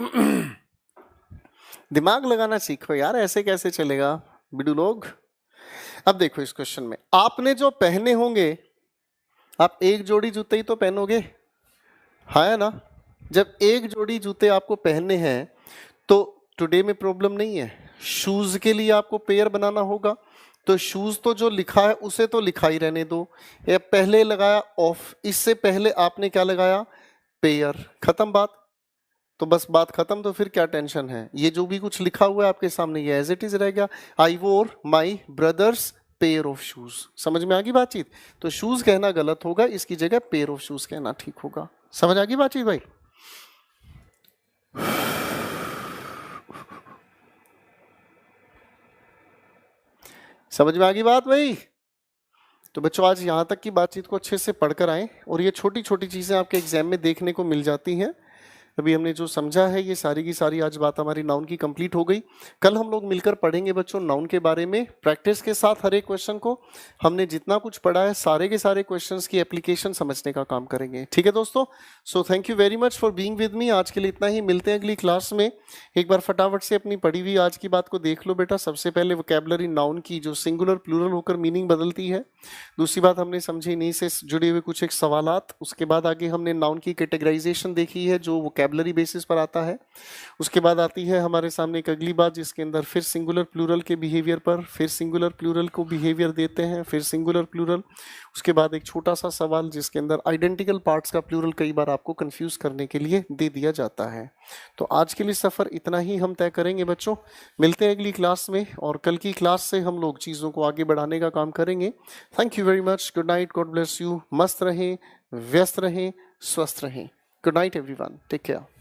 दिमाग लगाना सीखो यार, ऐसे कैसे चलेगा बिडू लोग। अब देखो इस क्वेश्चन में, आपने जो पहने होंगे, आप एक जोड़ी जूते ही तो पहनोगे, है ना। जब एक जोड़ी जूते आपको पहनने हैं तो टुडे में प्रॉब्लम नहीं है। शूज के लिए आपको पेयर बनाना होगा, तो शूज तो जो लिखा है उसे तो लिखा ही रहने दो। ये पहले लगाया ऑफ, इससे पहले आपने क्या लगाया, पेयर, खत्म बात। तो बस बात खत्म, तो फिर क्या टेंशन है। ये जो भी कुछ लिखा हुआ है आपके सामने ये एज इट इज रह गया। आई वोर माई ब्रदर्स पेयर ऑफ शूज। समझ में आ गई बातचीत। तो शूज कहना गलत होगा, इसकी जगह पेयर ऑफ शूज कहना ठीक होगा। समझ आ गई बातचीत भाई। समझ में आ गई बात भाई। तो बच्चों आज यहां तक की बातचीत को अच्छे से पढ़कर आए, और ये छोटी छोटी चीजें आपके एग्जाम में देखने को मिल जाती हैं। अभी हमने जो समझा है ये सारी की सारी आज बात हमारी नाउन की कंप्लीट हो गई। कल हम लोग मिलकर पढ़ेंगे बच्चों नाउन के बारे में, प्रैक्टिस के साथ हर एक क्वेश्चन को। हमने जितना कुछ पढ़ा है सारे के सारे क्वेश्चंस की एप्लीकेशन समझने का काम करेंगे, ठीक है दोस्तों। So thank you very much for being with me. आज के लिए इतना ही, मिलते हैं अगली क्लास में। एक बार फटाफट से अपनी पढ़ी हुई आज की बात को देख लो बेटा। सबसे पहले वोकैबुलरी नाउन की जो सिंगुलर प्लूरल होकर मीनिंग बदलती है। दूसरी बात हमने समझी इन्हीं से जुड़े हुए कुछ एक सवालात। उसके बाद आगे हमने नाउन की कैटेगराइजेशन देखी है जो वोकैबुलरी बेसिस पर आता है। उसके बाद आती है हमारे सामने एक अगली बात जिसके अंदर फिर सिंगुलर प्लूरल के बिहेवियर पर, फिर सिंगुलर प्लूरल को बिहेवियर देते हैं, फिर सिंगुलर प्लूरल। उसके बाद एक छोटा सा सवाल जिसके अंदर आइडेंटिकल पार्ट्स का प्लूरल कई बार आपको कंफ्यूज करने के लिए दे दिया जाता है। तो आज के लिए सफर इतना ही हम तय करेंगे बच्चों। मिलते हैं अगली क्लास में, और कल की क्लास से हम लोग चीज़ों को आगे बढ़ाने का काम करेंगे। Thank you very much. Good night, God bless you. मस्त रहें, व्यस्त रहें, स्वस्थ रहें। Good night everyone, take care.